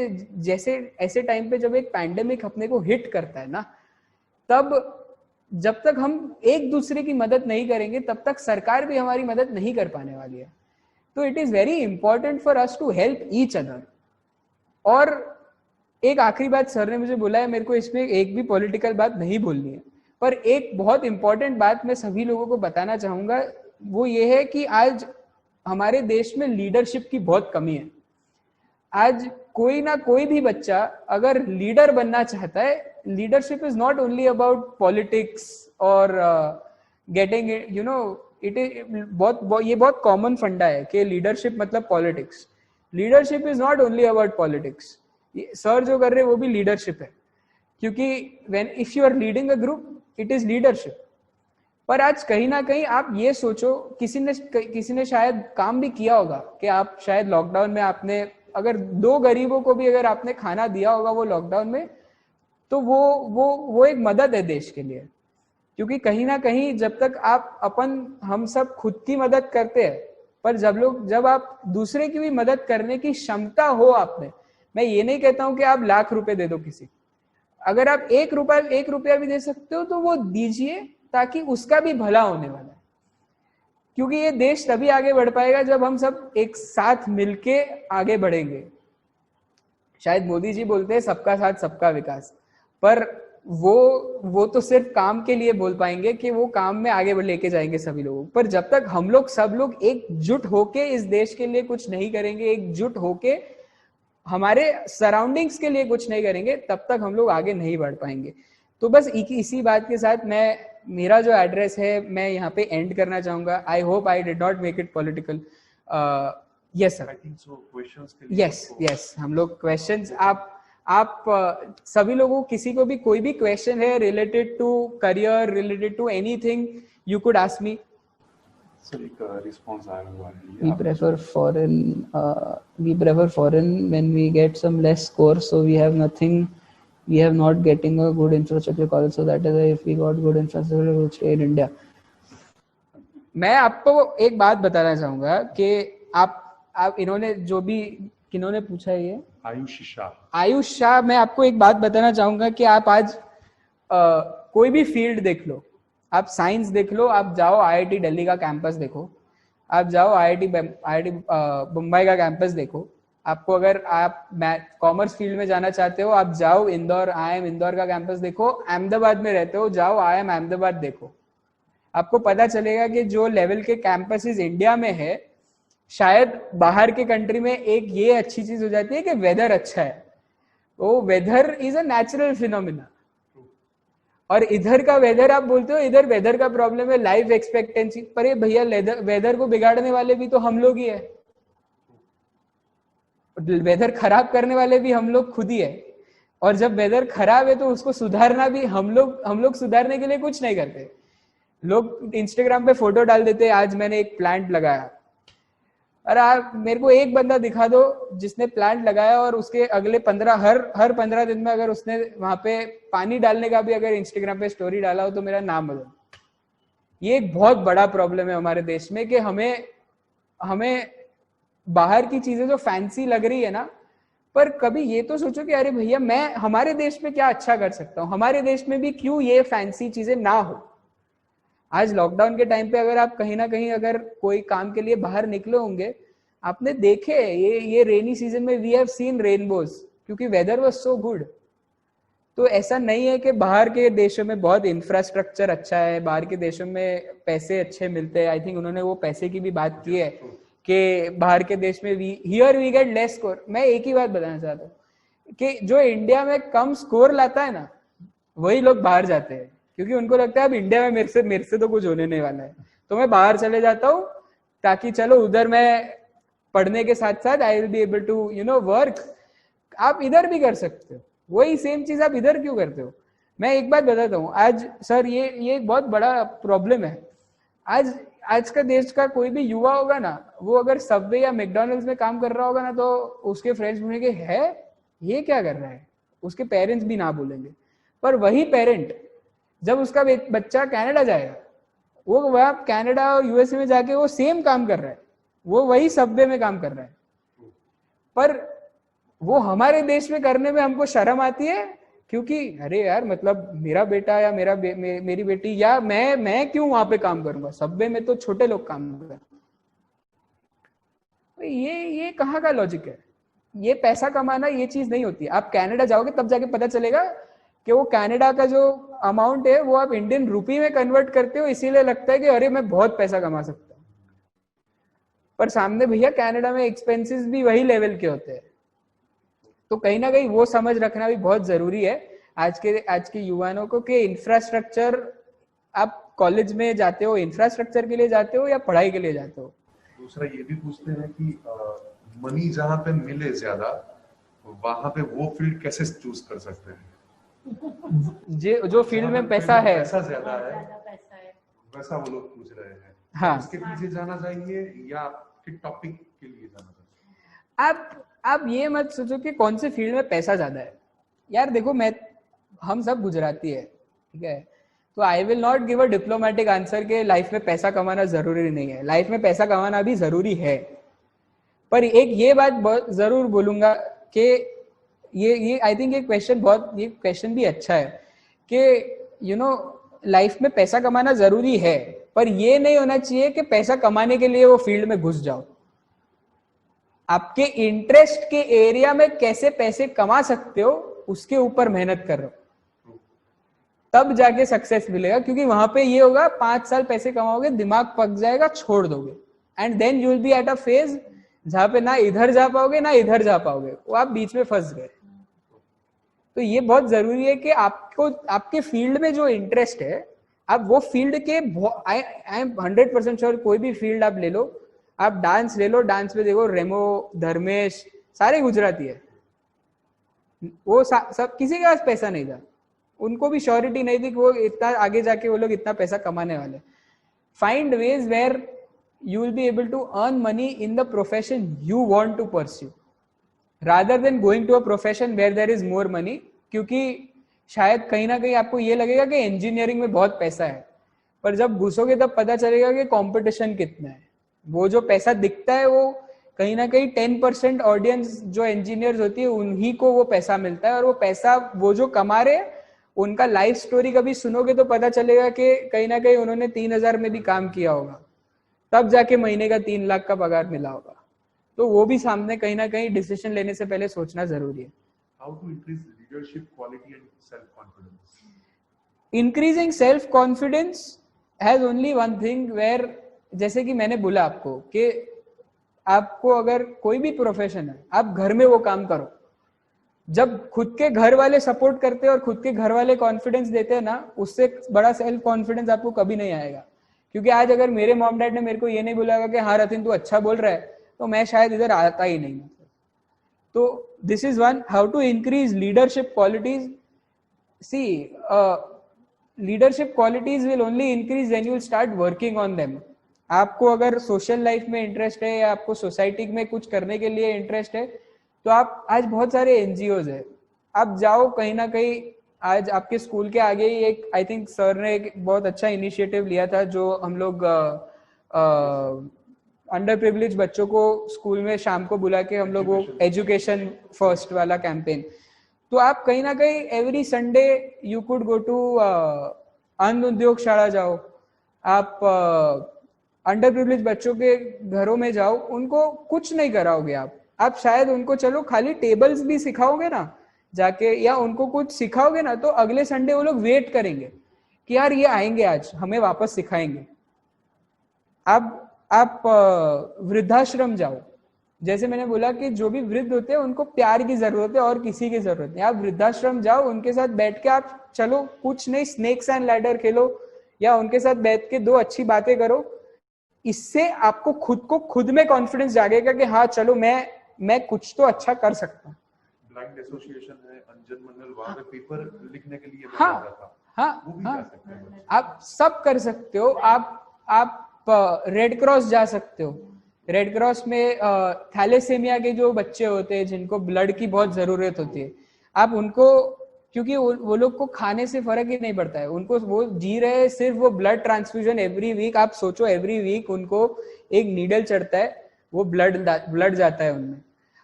ऐसे टाइम पे जब एक पैंडेमिक अपने को हिट करता है ना, तब जब तक हम एक दूसरे की मदद नहीं करेंगे तब तक सरकार भी हमारी मदद नहीं कर पाने वाली है। तो it is very important for us to help each other. और एक आखिरी बात सर ने मुझे बोला है, मेरे को इसमें एक भी पॉलिटिकल बात नहीं बोलनी है, पर एक बहुत इंपॉर्टेंट बात मैं सभी लोगों को बताना चाहूंगा, वो ये है कि आज हमारे देश में लीडरशिप की बहुत कमी है। आज कोई ना कोई भी बच्चा अगर लीडर बनना चाहता है, leadership is not only about politics और getting you know it is ये बहुत कॉमन फंडा है कि लीडरशिप मतलब politics. Leadership is not only about politics. Sir जो कर रहे हैं वो भी लीडरशिप है, क्योंकि if you are leading a group it is leadership. पर आज कहीं ना कहीं आप ये सोचो, किसी ने शायद काम भी किया होगा कि आप शायद लॉकडाउन में आपने अगर 2 गरीबों को भी अगर आपने खाना दिया होगा वो लॉकडाउन में, तो वो एक मदद है देश के लिए। क्योंकि कहीं ना कहीं जब तक हम सब खुद की मदद करते हैं, पर जब आप दूसरे की भी मदद करने की क्षमता हो आप में, मैं ये नहीं कहता हूं कि आप लाख रुपए दे दो किसी, अगर आप 1 रुपया भी दे सकते हो तो वो दीजिए, ताकि उसका भी भला होने वाला है। क्योंकि ये देश तभी आगे बढ़ पाएगा जब हम सब एक साथ मिलके आगे बढ़ेंगे। शायद मोदी जी बोलते हैं सबका साथ सबका विकास, पर वो तो सिर्फ काम के लिए बोल पाएंगे कि वो काम में आगे लेके जाएंगे सभी लोगों। पर जब तक हम लोग सब लोग एकजुट होके इस देश के लिए कुछ नहीं करेंगे, एकजुट होके हमारे सराउंडिंग्स के लिए कुछ नहीं करेंगे, तब तक हम लोग आगे नहीं बढ़ पाएंगे। तो बस इसी बात के साथ मेरा जो एड्रेस है मैं यहाँ पे एंड करना चाहूंगा। I hope I did not make it political. Yes sir, yes हम लोग क्वेश्चंस, आप सभी लोगों, किसी को भी कोई भी क्वेश्चन है related to career, related to anything, you could ask me. Sir एक रिस्पांस आया हुआ है, we prefer foreign when we get some less scores, so we have not getting a good infrastructure college, so that is why if we got good infrastructure we will stay in India. मैं आपको एक बात बताना चाहूंगा कि आप इन्होंने जो भी किन्होंने पूछा है, ये आयुष शाह, मैं आपको एक बात बताना चाहूंगा कि आप आज कोई भी फील्ड देख लो, आप साइंस देख लो, आप जाओ आईआईटी दिल्ली का कैंपस देखो, आप जाओ आईआईटी मुंबई का कैंपस देखो, आपको अगर आप कॉमर्स फील्ड में जाना चाहते हो आप जाओ इंदौर, IIM इंदौर का कैंपस देखो, अहमदाबाद में रहते हो जाओ IIM अहमदाबाद देखो, आपको पता चलेगा कि जो लेवल के कैंपसेस इंडिया में है शायद बाहर के कंट्री में एक ये अच्छी चीज हो जाती है कि वेदर अच्छा है, वो weather is a natural phenomena. और इधर का वेदर आप बोलते हो, इधर वेदर का प्रॉब्लम है लाइफ एक्सपेक्टेंसी, पर ये भैया वेदर को बिगाड़ने वाले भी तो हम लोग ही है, वेदर खराब करने वाले भी हम लोग खुद ही है। और जब वेदर खराब है तो उसको सुधारना भी हम लोग सुधारने के लिए कुछ नहीं करते। लोग इंस्टाग्राम पे फोटो डाल देते, आज मैंने एक प्लांट लगाया। अरे आप मेरे को एक बंदा दिखा दो जिसने प्लांट लगाया और उसके अगले 15 दिन में अगर उसने वहां पे पानी डालने का भी अगर इंस्टाग्राम पे स्टोरी डाला हो तो मेरा नाम बदल। ये एक बहुत बड़ा प्रॉब्लम है हमारे देश में कि हमें बाहर की चीजें जो फैंसी लग रही है ना, पर कभी ये तो सोचो कि अरे भैया मैं हमारे देश में क्या अच्छा कर सकता हूँ, हमारे देश में भी क्यों ये फैंसी चीजें ना हो। आज लॉकडाउन के टाइम पे अगर आप कहीं ना कहीं अगर कोई काम के लिए बाहर निकले होंगे, आपने देखे ये रेनी सीजन में वी हैव सीन रेनबोज, क्योंकि वेदर वाज सो गुड। तो ऐसा नहीं है कि बाहर के देशों में बहुत इंफ्रास्ट्रक्चर अच्छा है, बाहर के देशों में पैसे अच्छे मिलते हैं। आई थिंक उन्होंने वो पैसे की भी बात की है कि बाहर के देश में here we get less score. मैं एक ही बात बताना चाहता हूँ कि जो इंडिया में कम स्कोर लाता है ना, वही लोग बाहर जाते हैं, क्योंकि उनको लगता है अब इंडिया में मेरे से तो कुछ होने नहीं वाला है, तो मैं बाहर चले जाता हूँ ताकि चलो उधर मैं पढ़ने के साथ साथ I will be able to work. आप इधर भी कर सकते हो, वही सेम चीज आप इधर क्यों करते हो। मैं एक बात बताता हूँ, आज सर ये बहुत बड़ा प्रॉब्लम है। आज का देश का कोई भी युवा होगा ना, वो अगर सबवे या मैकडॉनल्ड्स में काम कर रहा होगा ना, तो उसके फ्रेंड्स बोलेंगे है ये क्या कर रहा है, उसके पेरेंट्स भी ना बोलेंगे। पर वही पेरेंट जब उसका बच्चा कनाडा जाएगा, वो वह कनाडा और यूएसए में जाके वो सेम काम कर रहा है, वो वही सबवे में काम कर रहा है, पर वो हमारे देश में करने में हमको शर्म आती है, क्योंकि अरे यार मतलब मेरा बेटा या मेरी बेटी या मैं क्यों वहां पे काम करूंगा, सबवे में तो छोटे लोग काम कर रहे हैं। ये कहाँ का लॉजिक है। ये पैसा कमाना ये चीज नहीं होती। आप कनाडा जाओगे तब जाके पता चलेगा कि वो कनाडा का जो अमाउंट है वो आप इंडियन रुपी में कन्वर्ट करते हो, इसीलिए लगता है कि अरे मैं बहुत पैसा कमा सकता हूँ, पर सामने भैया कनाडा में एक्सपेंसेस भी वही लेवल के होते हैं। तो कहीं ना कहीं वो समझ रखना भी बहुत जरूरी है आज के युवाओं को कि इंफ्रास्ट्रक्चर, आप कॉलेज में जाते हो इंफ्रास्ट्रक्चर के लिए जाते हो या पढ़ाई के लिए जाते हो। दूसरा ये भी पूछते हैं कि मनी जहाँ पे मिले ज्यादा वहां पे वो फील्ड कैसे चूज कर सकते हैं। जो फील्ड में पैसा है, पैसा ज्यादा है वैसा वो लोग पूछ रहे हैं। हाँ, उसके पीछे जाना चाहिए या आपके टॉपिक के लिए जाना चाहिए। आप ये मत सोचो कि कौन से फील्ड में पैसा ज्यादा है। यार देखो, हम सब गुजराती है, ठीक है, तो I will not give a diplomatic answer के लाइफ में पैसा कमाना जरूरी नहीं है। लाइफ में पैसा कमाना भी जरूरी है, पर एक ये बात जरूर बोलूंगा कि ये आई थिंक ये क्वेश्चन भी अच्छा है कि लाइफ में पैसा कमाना जरूरी है, पर ये नहीं होना चाहिए कि पैसा कमाने के लिए वो फील्ड में घुस जाओ। आपके इंटरेस्ट के एरिया में कैसे पैसे कमा सकते हो उसके ऊपर मेहनत कर रहे हो, तब जाके सक्सेस मिलेगा। क्योंकि वहां पे ये होगा 5 साल पैसे कमाओगे, दिमाग पक जाएगा, छोड़ दोगे, and then you will be at a phase जहां पे ना इधर जा पाओगे ना इधर जा पाओगे, वो आप बीच में फंस गए। तो ये बहुत जरूरी है कि आपको आपके फील्ड में जो इंटरेस्ट है, आप वो फील्ड के आई एम 100% श्योर, कोई भी फील्ड आप ले लो, आप डांस ले लो, डांस में देखो रेमो, धर्मेश, सारे गुजराती है। वो सब किसी के पास पैसा नहीं था, उनको भी श्योरिटी नहीं थी कि वो इतना आगे जाके वो लोग इतना पैसा कमाने वाले। Find ways where you will be able to earn money in the profession you want to pursue rather than going to a profession where there is more money। क्योंकि शायद कहीं ना कहीं आपको ये लगेगा कि इंजीनियरिंग में बहुत पैसा है, पर जब घुसोगे तब पता चलेगा कि कंपटीशन कितना है। वो जो पैसा दिखता है वो कहीं ना कहीं 10% ऑडियंस जो इंजीनियर्स होती है उन्हीं को वो पैसा मिलता है, और वो पैसा वो जो कमा रहे उनका लाइफ स्टोरी कभी सुनोगे तो पता चलेगा कि कहीं ना कहीं उन्होंने 3000 में भी काम किया होगा, तब जाके महीने का 3 लाख का पगार मिला होगा। तो वो भी सामने कहीं ना कहीं डिसीजन लेने से पहले सोचना जरूरी है। How to increase leadership quality and self confidence. Increasing self confidence has only one thing, where जैसे कि मैंने बोला आपको कि आपको अगर कोई भी प्रोफेशन है, आप घर में वो काम करो। जब खुद के घर वाले सपोर्ट करते हैं और खुद के घर वाले कॉन्फिडेंस देते हैं ना, उससे बड़ा सेल्फ कॉन्फिडेंस आपको कभी नहीं आएगा। क्योंकि आज अगर मेरे मॉम डैड ने मेरे को ये नहीं बोला कि हाँ रतिन तू अच्छा बोल रहा है, तो मैं शायद इधर आता ही नहीं। तो this is one, how to increase leadership qualities. See leadership qualities will only increase when you will start working on them. आपको अगर सोशल लाइफ में इंटरेस्ट है या आपको सोसाइटी में कुछ करने के लिए इंटरेस्ट है, तो आप आज बहुत सारे एनजीओज है, आप जाओ कहीं ना कहीं। आज आपके स्कूल के आगे ही एक, आई थिंक सर ने एक बहुत अच्छा इनिशिएटिव लिया था, जो हम लोग अंडर प्रिविलेज बच्चों को स्कूल में शाम को बुला के हम लोग वो एजुकेशन फर्स्ट वाला कैंपेन। तो आप कहीं ना कहीं every Sunday you could go to अन्न उद्योग शाला जाओ, आप अंडर प्रिविलेज बच्चों के घरों में जाओ, उनको कुछ नहीं कराओगे आप शायद उनको चलो खाली टेबल्स भी सिखाओगे ना जाके, या उनको कुछ सिखाओगे ना, तो अगले संडे वो लोग वेट करेंगे कि यार ये आएंगे आज हमें वापस सिखाएंगे। आप वृद्धाश्रम जाओ, जैसे मैंने बोला कि जो भी वृद्ध होते हैं उनको प्यार की जरूरत है और किसी की जरूरत नहीं। आप वृद्धाश्रम जाओ, उनके साथ बैठ के आप चलो कुछ नहीं स्नेक्स एंड लैडर खेलो, या उनके साथ बैठ के दो अच्छी बातें करो। इससे आपको खुद में कॉन्फिडेंस जागेगा कि हाँ चलो मैं कुछ तो अच्छा कर सकता हूँ। ब्लाइंड एसोसिएशन है अंजन मंडल, वहां पे पेपर लिखने के लिए मैं हाँ, जाता था। हाँ, वो भी हाँ, जा सकते हैं। आप सब कर सकते हो। आप रेड क्रॉस जा सकते हो। रेड क्रॉस में थैलेसेमिया के जो बच्चे होते हैं जिनको ब्लड की बहुत जरूरत होती है, आप उनको, क्योंकि वो लोग को खाने से फर्क ही नहीं पड़ता है, उनको वो जी रहे हैं सिर्फ वो ब्लड ट्रांसफ्यूजन एवरी वीक। आप सोचो एवरी वीक उनको एक नीडल चढ़ता है, वो ब्लड जाता है उनमें।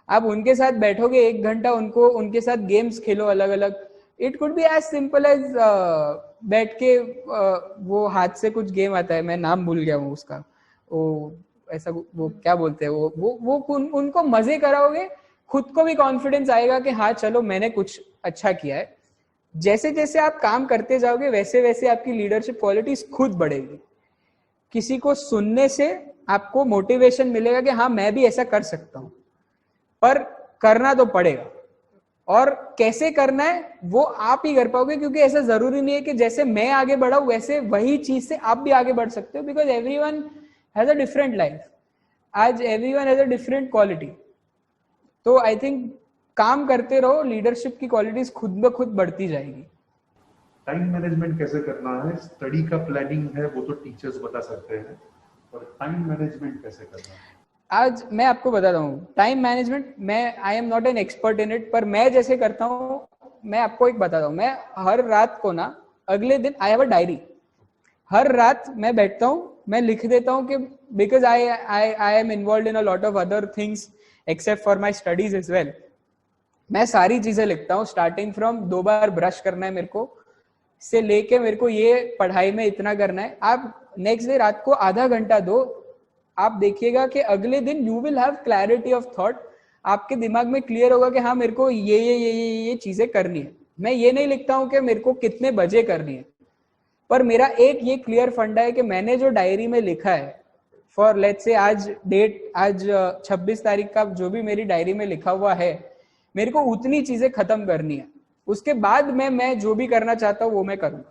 आप उनके साथ बैठोगे 1 घंटा, उनके साथ गेम्स खेलो अलग अलग। It could be as simple as बैठ के वो हाथ से कुछ गेम आता है, मैं नाम भूल गया हूँ उसका, वो ऐसा वो क्या बोलते हैं वो उनको मजे कराओगे, खुद को भी कॉन्फिडेंस आएगा कि हाँ चलो मैंने कुछ अच्छा किया है। जैसे जैसे आप काम करते जाओगे वैसे वैसे आपकी लीडरशिप क्वालिटीज खुद बढ़ेगी। किसी को सुनने से आपको मोटिवेशन मिलेगा कि हाँ मैं भी ऐसा कर सकता हूँ, पर करना तो पड़ेगा। और कैसे करना है वो आप ही कर पाओगे, क्योंकि ऐसा जरूरी नहीं है कि जैसे मैं आगे बढ़ा हूं वैसे वही चीज से आप भी आगे बढ़ सकते हो, because everyone has a different life. आज everyone has a different quality. तो आई थिंक काम करते रहो, लीडरशिप की क्वालिटीज खुद ब खुद बढ़ती जाएगी। टाइम मैनेजमेंट कैसे करना है, स्टडी का प्लानिंग है वो तो टीचर्स बता सकते हैं, और टाइम मैनेजमेंट कैसे करना है? आज मैं आपको बताता हूँ टाइम मैनेजमेंट, मैं आई am not an expert in it, पर मैं जैसे करता हूँ मैं आपको एक बताता हूँ। मैं हर रात को ना, अगले दिन आई हैव अ डायरी, हर रात मैं बैठता हूँ, मैं लिख देता हूँ कि because I am involve in a lot of other things except for my studies as well. मैं सारी चीजें लिखता हूँ, स्टार्टिंग फ्रॉम 2 बार ब्रश करना है मेरे को से लेके मेरे को ये पढ़ाई में इतना करना है। आप नेक्स्ट डे रात को आधा घंटा दो, आप देखिएगा कि अगले दिन you will have clarity of thought. आपके दिमाग में क्लियर होगा कि हाँ मेरे को ये चीजें करनी है। मैं ये नहीं लिखता हूँ कि मेरे को कितने बजे करनी है, पर मेरा एक ये क्लियर फंडा है कि मैंने जो डायरी में लिखा है, फॉर लेट्स से आज 26 तारीख का जो भी मेरी डायरी में लिखा हुआ है, मेरे को उतनी चीजें खत्म करनी है। उसके बाद मैं जो भी करना चाहता हूँ वो मैं करूंगा।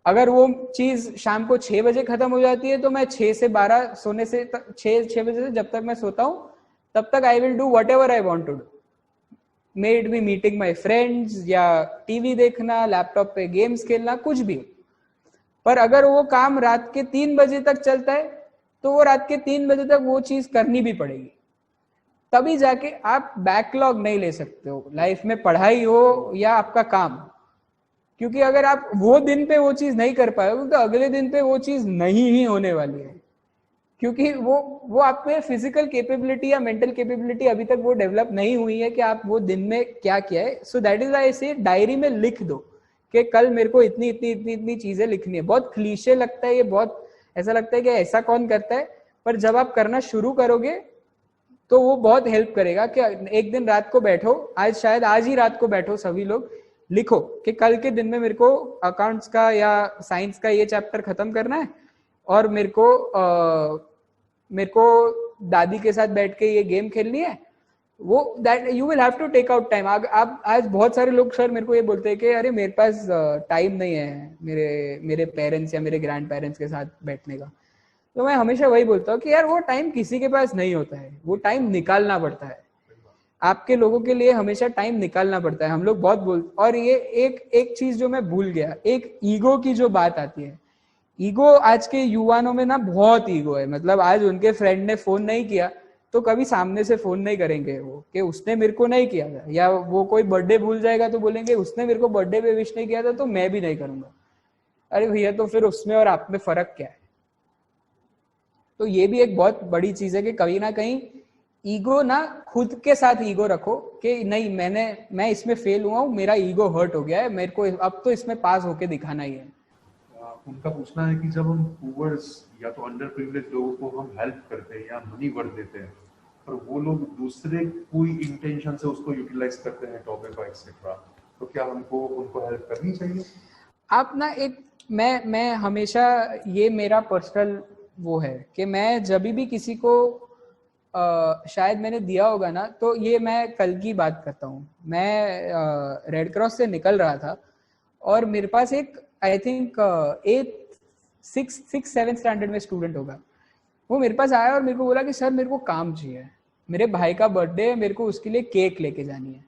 अगर वो चीज शाम को 6 बजे खत्म हो जाती है तो मैं 6 से 12 सोने से 6 बजे से जब तक मैं सोता हूँ तब तक I will do whatever I want to do. May it be meeting my friends या टीवी देखना, लैपटॉप पे गेम्स खेलना, कुछ भी। पर अगर वो काम रात के 3 बजे तक चलता है तो वो रात के 3 बजे तक वो चीज करनी भी पड़ेगी, तभी जाके आप बैकलॉग नहीं ले सकते हो लाइफ में, पढ़ाई हो या आपका काम। क्योंकि अगर आप वो दिन पे वो चीज नहीं कर पाओगे तो अगले दिन पे वो चीज नहीं ही होने वाली है, क्योंकि वो आप में फिजिकल कैपेबिलिटी या मेंटल कैपेबिलिटी अभी तक वो डेवलप नहीं हुई है कि आप वो दिन में क्या किया है। सो दैट इज आई से डायरी में लिख दो कि कल मेरे को इतनी इतनी इतनी इतनी चीजें लिखनी है। बहुत क्लीशे लगता है ये, बहुत ऐसा लगता है कि ऐसा कौन करता है, पर जब आप करना शुरू करोगे तो वो बहुत हेल्प करेगा। कि एक दिन रात को बैठो, शायद आज ही रात को बैठो सभी लोग, लिखो कि कल के दिन में मेरे को अकाउंट्स का या साइंस का ये चैप्टर खत्म करना है और मेरे को दादी के साथ बैठ के ये गेम खेलनी है, वो that you will have to take out time. आप आज बहुत सारे लोग सर मेरे को ये बोलते हैं कि अरे मेरे पास टाइम नहीं है मेरे पेरेंट्स या मेरे ग्रैंड पेरेंट्स के साथ बैठने का। तो मैं हमेशा वही बोलता हूँ कि यार वो टाइम किसी के पास नहीं होता है, वो टाइम निकालना पड़ता है। आपके लोगों के लिए हमेशा टाइम निकालना पड़ता है। हम लोग बहुत और ये एक चीज जो मैं भूल गया, एक ईगो की जो बात आती है। ईगो आज के युवाओं में ना बहुत ईगो है। मतलब आज उनके फ्रेंड ने फोन नहीं किया तो कभी सामने से फोन नहीं करेंगे वो कि उसने मेरे को नहीं किया था, या वो कोई बर्थडे भूल जाएगा तो बोलेंगे उसने मेरे को बर्थडे पे विश नहीं किया था तो मैं भी नहीं करूंगा। अरे भैया तो फिर उसमें और आप में फर्क क्या है? तो ये भी एक बहुत बड़ी चीज है कि कहीं ना कहीं ईगो ना, खुद के साथ ईगो रखो कि नहीं मैं इसमें फेल हुआ हूँ, मेरा ईगो हर्ट हो गया है, मेरे को अब तो इसमें पास होके दिखाना ही है। उनका पूछना है कि जब हम पुअर्स या तो अंडर प्रिविलेज लोगों को हम हेल्प करते हैं या मनी वर्थ देते हैं, पर वो लोग दूसरे कोई इंटेंशन से उसको यूटिलाइज करते हैं, टोबैको एक्सेट्रा, तो क्या हमको उनको हेल्प करनी चाहिए? आप ना एक मैं हमेशा, ये मेरा पर्सनल वो है कि मैं जब भी किसी को शायद मैंने दिया होगा ना, तो ये मैं कल की बात करता हूँ। मैं रेड क्रॉस से निकल रहा था और मेरे पास एक I think 6th 7th standard में स्टूडेंट होगा, वो मेरे पास आया और मेरे को बोला कि सर मेरे को काम चाहिए, मेरे भाई का बर्थडे है, मेरे को उसके लिए केक लेके जानी है,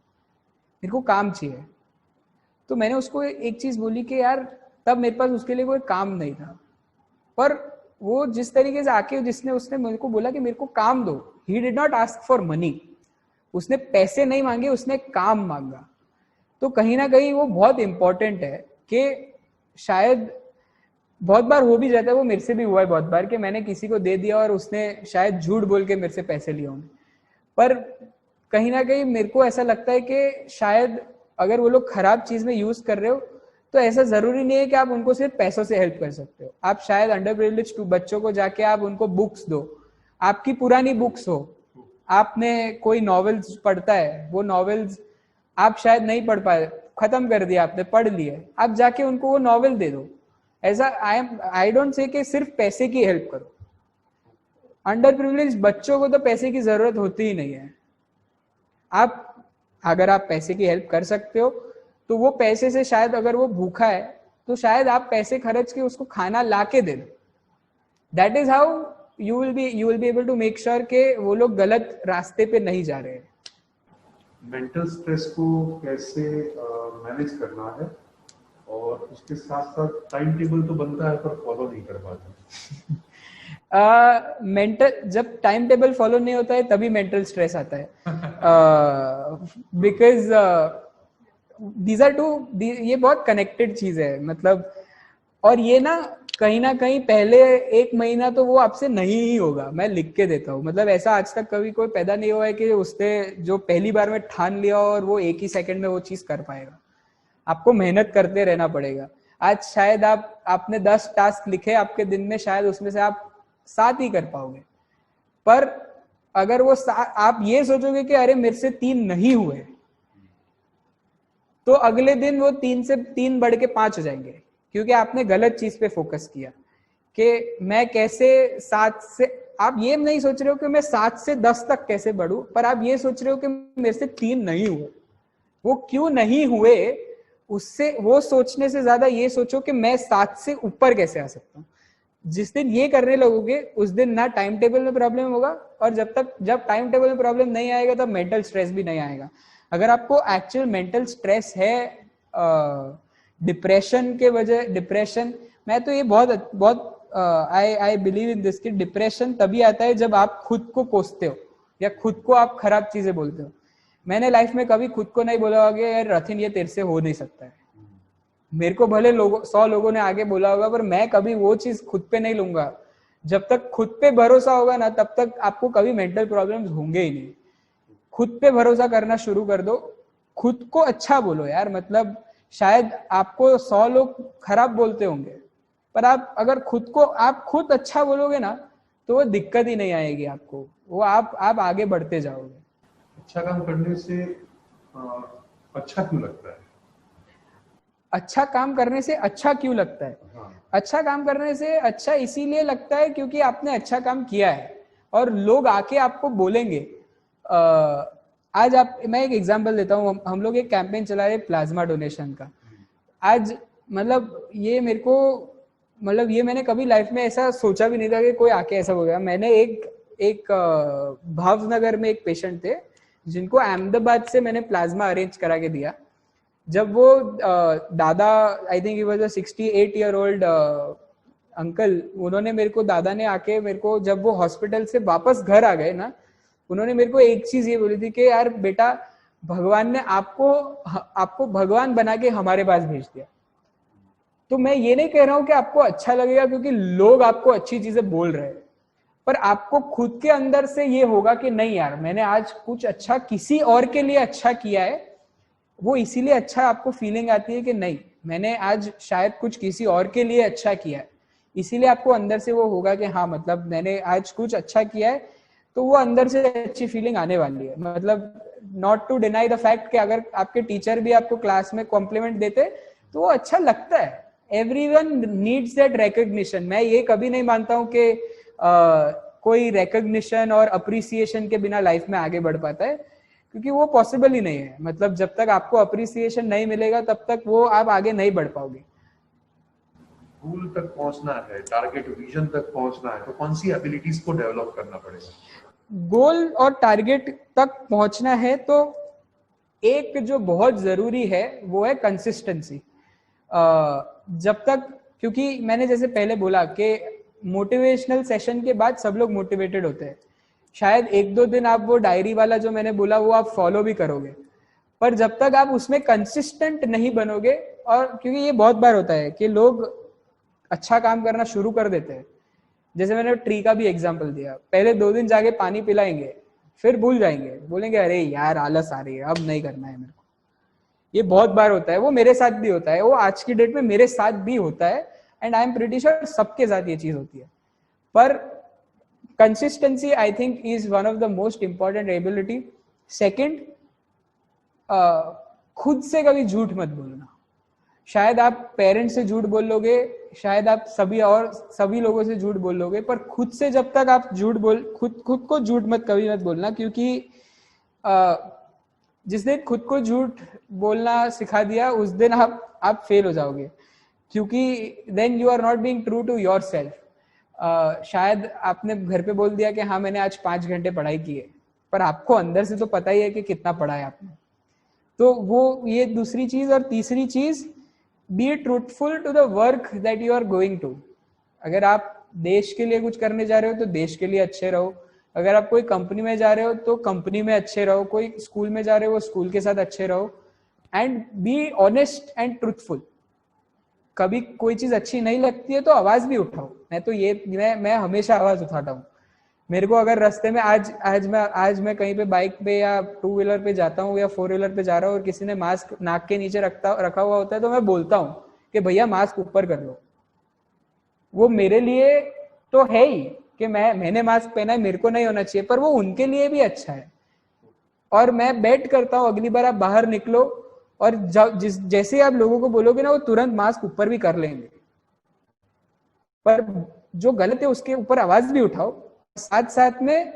मेरे को काम चाहिए। तो मैंने उसको एक चीज बोली कि यार तब मेरे पास उसके लिए कोई काम नहीं था, पर वो जिस तरीके से आके उसने मेरे को बोला कि मेरे को काम दो, he did not ask for money, उसने पैसे नहीं मांगे, उसने काम मांगा। तो कहीं ना कहीं वो बहुत इंपॉर्टेंट है कि शायद बहुत बार हो भी जाता है, वो मेरे से भी हुआ है बहुत बार कि मैंने किसी को दे दिया और उसने शायद झूठ बोल के मेरे से पैसे लिए होंगे, पर कहीं ना कहीं मेरे को ऐसा लगता है कि शायद अगर वो लोग खराब चीज में यूज कर रहे हो तो ऐसा जरूरी नहीं है कि आप उनको सिर्फ पैसों से हेल्प कर सकते हो। आप शायद अंडर प्रिविलेज बच्चों को जाके आप उनको बुक्स दो, आपकी पुरानी बुक्स हो, आपने कोई नॉवेल्स पढ़ता है, वो नॉवेल्स आप शायद नहीं पढ़ पाए, खत्म कर दिया आपने, पढ़ लिए, आप जाके उनको वो नॉवेल दे दो। ऐसा आई डोंट से कि सिर्फ पैसे की हेल्प करो। अंडर प्रिविलेज बच्चों को तो पैसे की जरूरत होती ही नहीं है। अगर आप पैसे की हेल्प कर सकते हो तो वो पैसे से शायद अगर वो भूखा है तो शायद आप पैसे खर्च के उसको खाना ला के दे दो। That is how you will be able to make sure कि वो लोग गलत रास्ते पे नहीं जा रहे हैं। मेंटल स्ट्रेस को कैसे मैनेज करना है, और उसके साथ साथ टाइम टेबल तो बनता है पर फॉलो नहीं कर पाते। जब टाइम टेबल फॉलो नहीं होता है तभी मेंटल स्ट्रेस आता है, बिकॉज दीज आर टू, ये बहुत कनेक्टेड चीज है। मतलब और ये ना कहीं पहले 1 महीना तो वो आपसे नहीं ही होगा, मैं लिख के देता हूँ। मतलब ऐसा आज तक कभी कोई पैदा नहीं हुआ है कि उसने जो पहली बार में ठान लिया और वो 1 ही सेकंड में वो चीज कर पाएगा। आपको मेहनत करते रहना पड़ेगा। आज शायद आपने 10 टास्क लिखे आपके दिन में, शायद उसमें से आप 7 ही कर पाओगे, पर अगर वो आप ये सोचोगे कि अरे मेरे से 3 नहीं हुए, तो अगले दिन वो 3 से 3 बढ़ के 5 हो जाएंगे, क्योंकि आपने गलत चीज पे फोकस किया कि मैं कैसे 7 से, आप ये नहीं सोच रहे हो कि मैं 7 से 10 तक कैसे बढ़ूं, पर आप ये सोच रहे हो कि मेरे से 3 नहीं हुए। वो क्यों नहीं हुए, उससे वो सोचने से ज्यादा ये सोचो कि मैं 7 से ऊपर कैसे आ सकता हूँ। जिस दिन ये करने लगोगे उस दिन ना टाइम टेबल में प्रॉब्लम होगा, और जब टाइम टेबल में प्रॉब्लम नहीं आएगा तब मेंटल स्ट्रेस भी नहीं आएगा। अगर आपको एक्चुअल मेंटल स्ट्रेस है, डिप्रेशन के वजह, डिप्रेशन, मैं तो ये बहुत आई बिलीव इन दिस कि डिप्रेशन तभी आता है जब आप खुद को कोसते हो या खुद को आप खराब चीजें बोलते हो। मैंने लाइफ में कभी खुद को नहीं बोला होगा यार रथिन ये तेरे से हो नहीं सकता है। मेरे को भले 100 लोगों ने आगे बोला होगा, पर मैं कभी वो चीज खुद पे नहीं लूंगा। जब तक खुद पे भरोसा होगा ना, तब तक आपको कभी मेंटल प्रॉब्लम्स होंगे ही नहीं। खुद पे भरोसा करना शुरू कर दो, खुद को अच्छा बोलो यार। मतलब शायद आपको 100 लोग खराब बोलते होंगे, पर आप अगर आप खुद अच्छा बोलोगे ना, तो वो दिक्कत ही नहीं आएगी आपको, वो आप आगे बढ़ते जाओगे। अच्छा काम करने से अच्छा क्यों लगता है? अच्छा काम करने से अच्छा क्यों लगता है? हाँ। अच्छा काम करने से अच्छा इसीलिए लगता है क्योंकि आपने अच्छा काम किया है, और लोग आके आपको बोलेंगे। आज मैं एक एग्जांपल देता हूँ, हम लोग एक कैंपेन चला रहे प्लाज्मा डोनेशन का। आज मतलब ये मेरे को मतलब ये मैंने कभी लाइफ में ऐसा सोचा भी नहीं था कि कोई आके ऐसा बोलेगा। मैंने एक भावनगर में एक पेशेंट थे जिनको अहमदाबाद से मैंने प्लाज्मा अरेंज करा के दिया। जब वो दादा, I think he was a 68 year old uncle, उन्होंने मेरे को, दादा ने आके मेरे को, जब वो हॉस्पिटल से वापस घर आ गए ना, उन्होंने मेरे को एक चीज ये बोली थी कि यार बेटा, भगवान ने आपको भगवान बना के हमारे पास भेज दिया। तो मैं ये नहीं कह रहा हूं कि आपको अच्छा लगेगा क्योंकि लोग आपको अच्छी चीजें बोल रहे हैं, पर आपको खुद के अंदर से ये होगा कि नहीं यार, मैंने आज कुछ अच्छा किसी और के लिए अच्छा किया है। वो इसीलिए अच्छा आपको फीलिंग आती है कि नहीं, मैंने आज शायद कुछ किसी और के लिए अच्छा किया है, इसीलिए आपको अंदर से वो होगा कि हाँ मतलब मैंने आज कुछ अच्छा किया है। तो वो अंदर से अच्छी फीलिंग आने वाली है। मतलब not to deny the fact कि अगर आपके टीचर भी आपको क्लास में कॉम्प्लीमेंट देते तो वो अच्छा लगता है। Everyone needs that recognition. मैं ये कभी नहीं मानता हूं कि कोई रिकॉग्निशन और अप्रिसिएशन के बिना लाइफ में आगे बढ़ पाता है, क्योंकि वो पॉसिबल ही नहीं है। मतलब जब तक आपको अप्रिसिएशन नहीं मिलेगा तब तक वो आप आगे नहीं बढ़ पाओगे। गोल तक पहुंचना है, टारगेट विजन तक पहुंचना है, तो कौन सी एबिलिटीज को डेवलप करना पड़ेगा? गोल और टारगेट तक पहुंचना है तो एक जो बहुत जरूरी है वो है कंसिस्टेंसी। जब तक, क्योंकि मैंने जैसे पहले बोला कि मोटिवेशनल सेशन के बाद सब लोग मोटिवेटेड होते हैं। शायद एक दो दिन आप वो डायरी वाला जो मैंने बोला वो आप फॉलो भी करोगे, पर जब तक आप उसमें कंसिस्टेंट नहीं बनोगे, और क्योंकि ये बहुत बार होता है कि लोग अच्छा काम करना शुरू कर देते हैं। जैसे मैंने ट्री का भी एग्जांपल दिया, पहले 2 दिन जाके पानी पिलाएंगे, फिर भूल जाएंगे, बोलेंगे अरे यार आलस आ रही है, अब नहीं करना है मेरे को। ये बहुत बार होता है, वो मेरे साथ भी होता है, वो आज की डेट में मेरे साथ भी होता है, and I am pretty sure सबके साथ ये चीज होती है। पर consistency I think is one of the most important ability. Second, खुद से कभी झूठ मत बोलना। शायद आप पेरेंट्स से झूठ बोल लोगे, शायद आप सभी लोगों से झूठ बोल लोगे, पर खुद से जब तक आप खुद को झूठ कभी मत बोलना, क्योंकि जिस दिन खुद को झूठ बोलना सिखा दिया उस दिन आप फेल हो जाओगे, क्योंकि then you are not being true to yourself. शायद आपने घर पे बोल दिया कि हाँ मैंने आज 5 घंटे पढ़ाई की है, पर आपको अंदर से तो पता ही है कि कितना पढ़ा है आपने। तो वो ये दूसरी चीज। और तीसरी चीज, be truthful to the work that you are going to. अगर आप देश के लिए कुछ करने जा रहे हो तो देश के लिए अच्छे रहो। अगर आप कोई कंपनी में जा रहे हो तो कंपनी में अच्छे रहो। कोई स्कूल में जा रहे हो वो स्कूल के साथ अच्छे रहो, and be honest and truthful. कभी कोई चीज अच्छी नहीं लगती है तो आवाज भी उठाओ। मैं हमेशा आवाज उठाता हूँ। मेरे को अगर रास्ते में आज मैं कहीं पे बाइक पे या 2 व्हीलर पे जाता हूँ या 4 व्हीलर पे जा रहा हूँ और किसी ने मास्क नाक के नीचे रखा हुआ होता है तो मैं बोलता हूँ कि भैया मास्क ऊपर कर लो। वो मेरे लिए तो है ही कि मैंने मास्क पहना है, मेरे को नहीं होना चाहिए, पर वो उनके लिए भी अच्छा है। और मैं बेट करता हूँ अगली बार आप बाहर निकलो और जैसे आप लोगों को बोलोगे ना, वो तुरंत मास्क ऊपर भी कर लेंगे। पर जो गलत है उसके ऊपर आवाज भी उठाओ। साथ साथ में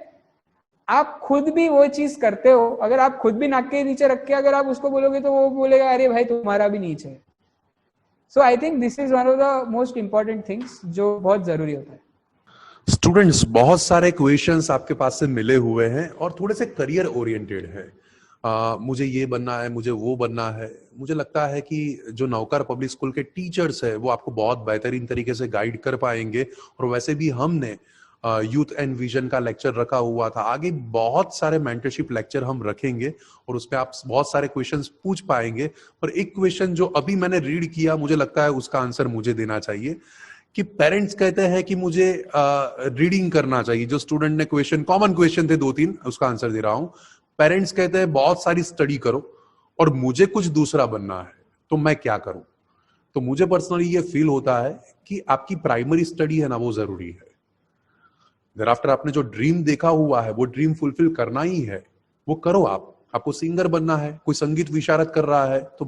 आप खुद भी वो चीज करते हो। अगर आप खुद भी नाक के नीचे रख के अगर आप उसको बोलोगे तो वो बोलेगा अरे भाई तुम्हारा भी नीचे है। So I think this is one of the most important things जो बहुत जरूरी होता है। स्टूडेंट्स, बहुत सारे क्वेश्चंस आपके पास से मिले हुए हैं और थोड़े से करियर ओरिएंटेड है। मुझे ये बनना है, मुझे वो बनना है। मुझे लगता है कि जो नौकर पब्लिक स्कूल के टीचर्स है वो आपको बहुत बेहतरीन तरीके से गाइड कर पाएंगे। और वैसे भी हमने यूथ एंड विजन का लेक्चर रखा हुआ था, आगे बहुत सारे मेंटरशिप लेक्चर हम रखेंगे और उस पर आप बहुत सारे क्वेश्चंस पूछ पाएंगे। पर एक क्वेश्चन जो अभी मैंने रीड किया, मुझे लगता है उसका आंसर मुझे देना चाहिए कि पेरेंट्स कहते हैं कि मुझे रीडिंग करना चाहिए। जो स्टूडेंट ने क्वेश्चन, कॉमन क्वेश्चन थे 2-3, उसका आंसर दे रहा हूं। पेरेंट्स कहते हैं बहुत सारी स्टडी करो और मुझे कुछ दूसरा बनना है, तो मैं क्या करूं? तो मुझे पर्सनली ये फील होता है कि आपकी प्राइमरी स्टडी है ना, वो जरूरी है। thereafter आपने जो ड्रीम देखा हुआ है वो ड्रीम फुलफिल करना ही है, वो करो। आपको सिंगर बनना है, कोई संगीत विशारद कर रहा है तो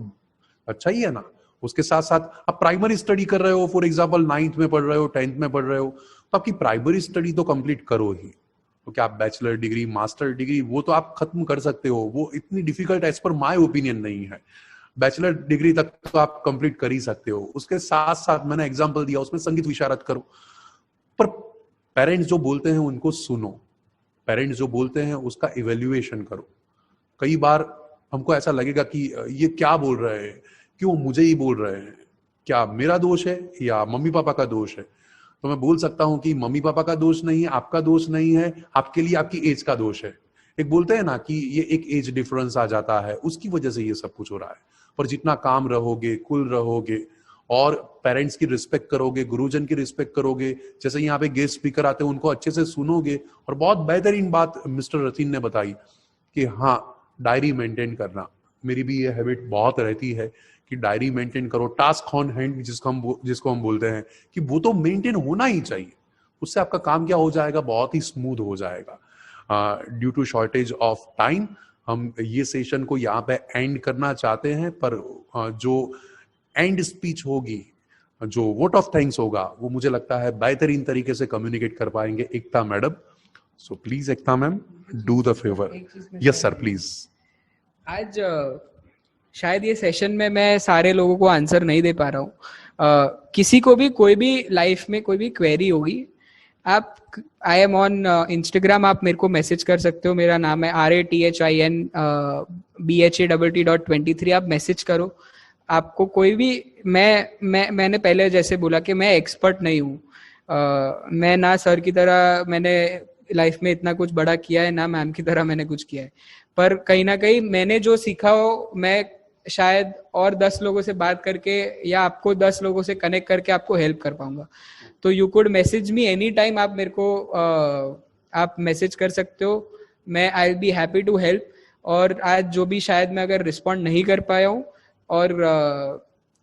अच्छा ही है ना। उसके साथ साथ आप प्राइमरी स्टडी कर रहे हो, फॉर एग्जाम्पल 9th में पढ़ रहे हो, 10th में पढ़ रहे हो, तो आपकी प्राइमरी स्टडी तो कंप्लीट करो ही। तो क्या आप बैचलर डिग्री, मास्टर डिग्री, वो तो आप खत्म कर सकते हो, वो इतनी difficult as per my opinion नहीं है। बैचलर डिग्री तक तो आप कंप्लीट कर ही सकते हो। उसके साथ साथ मैंने एग्जांपल दिया, उसमें संगीत विशारद करो। पर पेरेंट्स जो बोलते हैं उनको सुनो, पेरेंट्स जो बोलते हैं उसका इवेल्युएशन करो। कई बार हमको ऐसा लगेगा कि ये क्या बोल रहे हैं, क्यों मुझे ही बोल रहे हैं, क्या मेरा दोष है या मम्मी पापा का दोष है? तो मैं बोल सकता हूं कि मम्मी पापा का दोष नहीं है, आपका दोष नहीं है, आपके लिए आपकी एज का दोष है। एक बोलते हैं ना कि ये एक एज डिफरेंस आ जाता है, उसकी वजह से ये सब कुछ हो रहा है। पर जितना काम रहोगे, कुल रहोगे और पेरेंट्स की रिस्पेक्ट करोगे, गुरुजन की रिस्पेक्ट करोगे, जैसे यहाँ पे गेस्ट स्पीकर आते हैं उनको अच्छे से सुनोगे। और बहुत बेहतरीन बात मिस्टर रतीन ने बताई कि हाँ, डायरी मेंटेन करना, मेरी भी ये हैबिट बहुत रहती है कि डायरी मेंटेन करो। टास्क ऑन हैंड जिसको हम बोलते हैं कि वो तो मेंटेन होना ही चाहिए। उससे आपका काम क्या हो जाएगा, बहुत ही स्मूथ हो जाएगा। Due to shortage of time हम ये सेशन को यहाँ पे एंड करना चाहते हैं, पर जो एंड स्पीच होगी, जो वोट ऑफ थैंक्स होगा, वो मुझे लगता है बेहतरीन तरीके से कम्युनिकेट कर पाएंगे Ekta madam. So please Ekta ma'am, do the favour. Yes sir, please. आज शायद ये सेशन में मैं सारे लोगों को आंसर नहीं दे पा रहा हूँ। किसी को भी कोई भी लाइफ में कोई भी क्वेरी होगी, आप आई एम ऑन इंस्टाग्राम, आप मेरे को मैसेज कर सकते हो। मेरा नाम है RATHIN BHATT.23। आप मैसेज करो। आपको कोई भी मैंने पहले जैसे बोला कि मैं एक्सपर्ट नहीं हूँ। मैं ना सर की तरह मैंने लाइफ में इतना कुछ बड़ा किया है, ना मैम की तरह मैंने कुछ किया है। पर कहीं ना कहीं मैंने जो सीखा हो, मैं शायद और 10 लोगों से बात करके या आपको 10 लोगों से कनेक्ट करके आपको हेल्प कर पाऊंगा। तो you could message me any time. आप मेरे को आप मैसेज कर सकते हो। मैं I will be happy to help. और आज जो भी शायद मैं अगर रिस्पॉन्ड नहीं कर पाया हूँ, और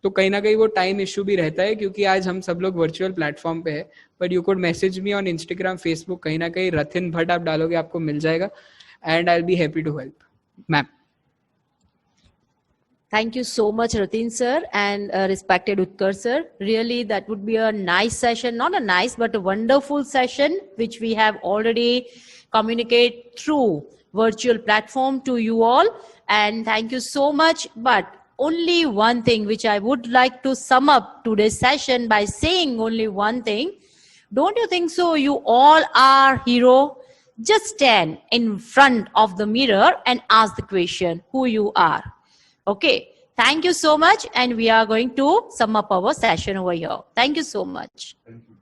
तो कहीं ना कहीं वो टाइम इश्यू भी रहता है, क्योंकि आज हम सब लोग वर्चुअल प्लेटफॉर्म पे है। But you could message me on Instagram, Facebook, कहीं ना कहीं रथिन भट्ट आप डालोगे आपको मिल जाएगा। And I will be happy to help ma'am. Thank you so much, Ratin sir and respected Utkarsh sir. Really, that would be a nice session, not a nice, but a wonderful session, which we have already communicated through virtual platform to you all. And thank you so much. But only one thing which I would like to sum up today's session by saying only one thing. Don't you think so? You all are hero. Just stand in front of the mirror and ask the question, who you are. Okay, thank you so much, and we are going to sum up our session over here. Thank you so much. Thank you.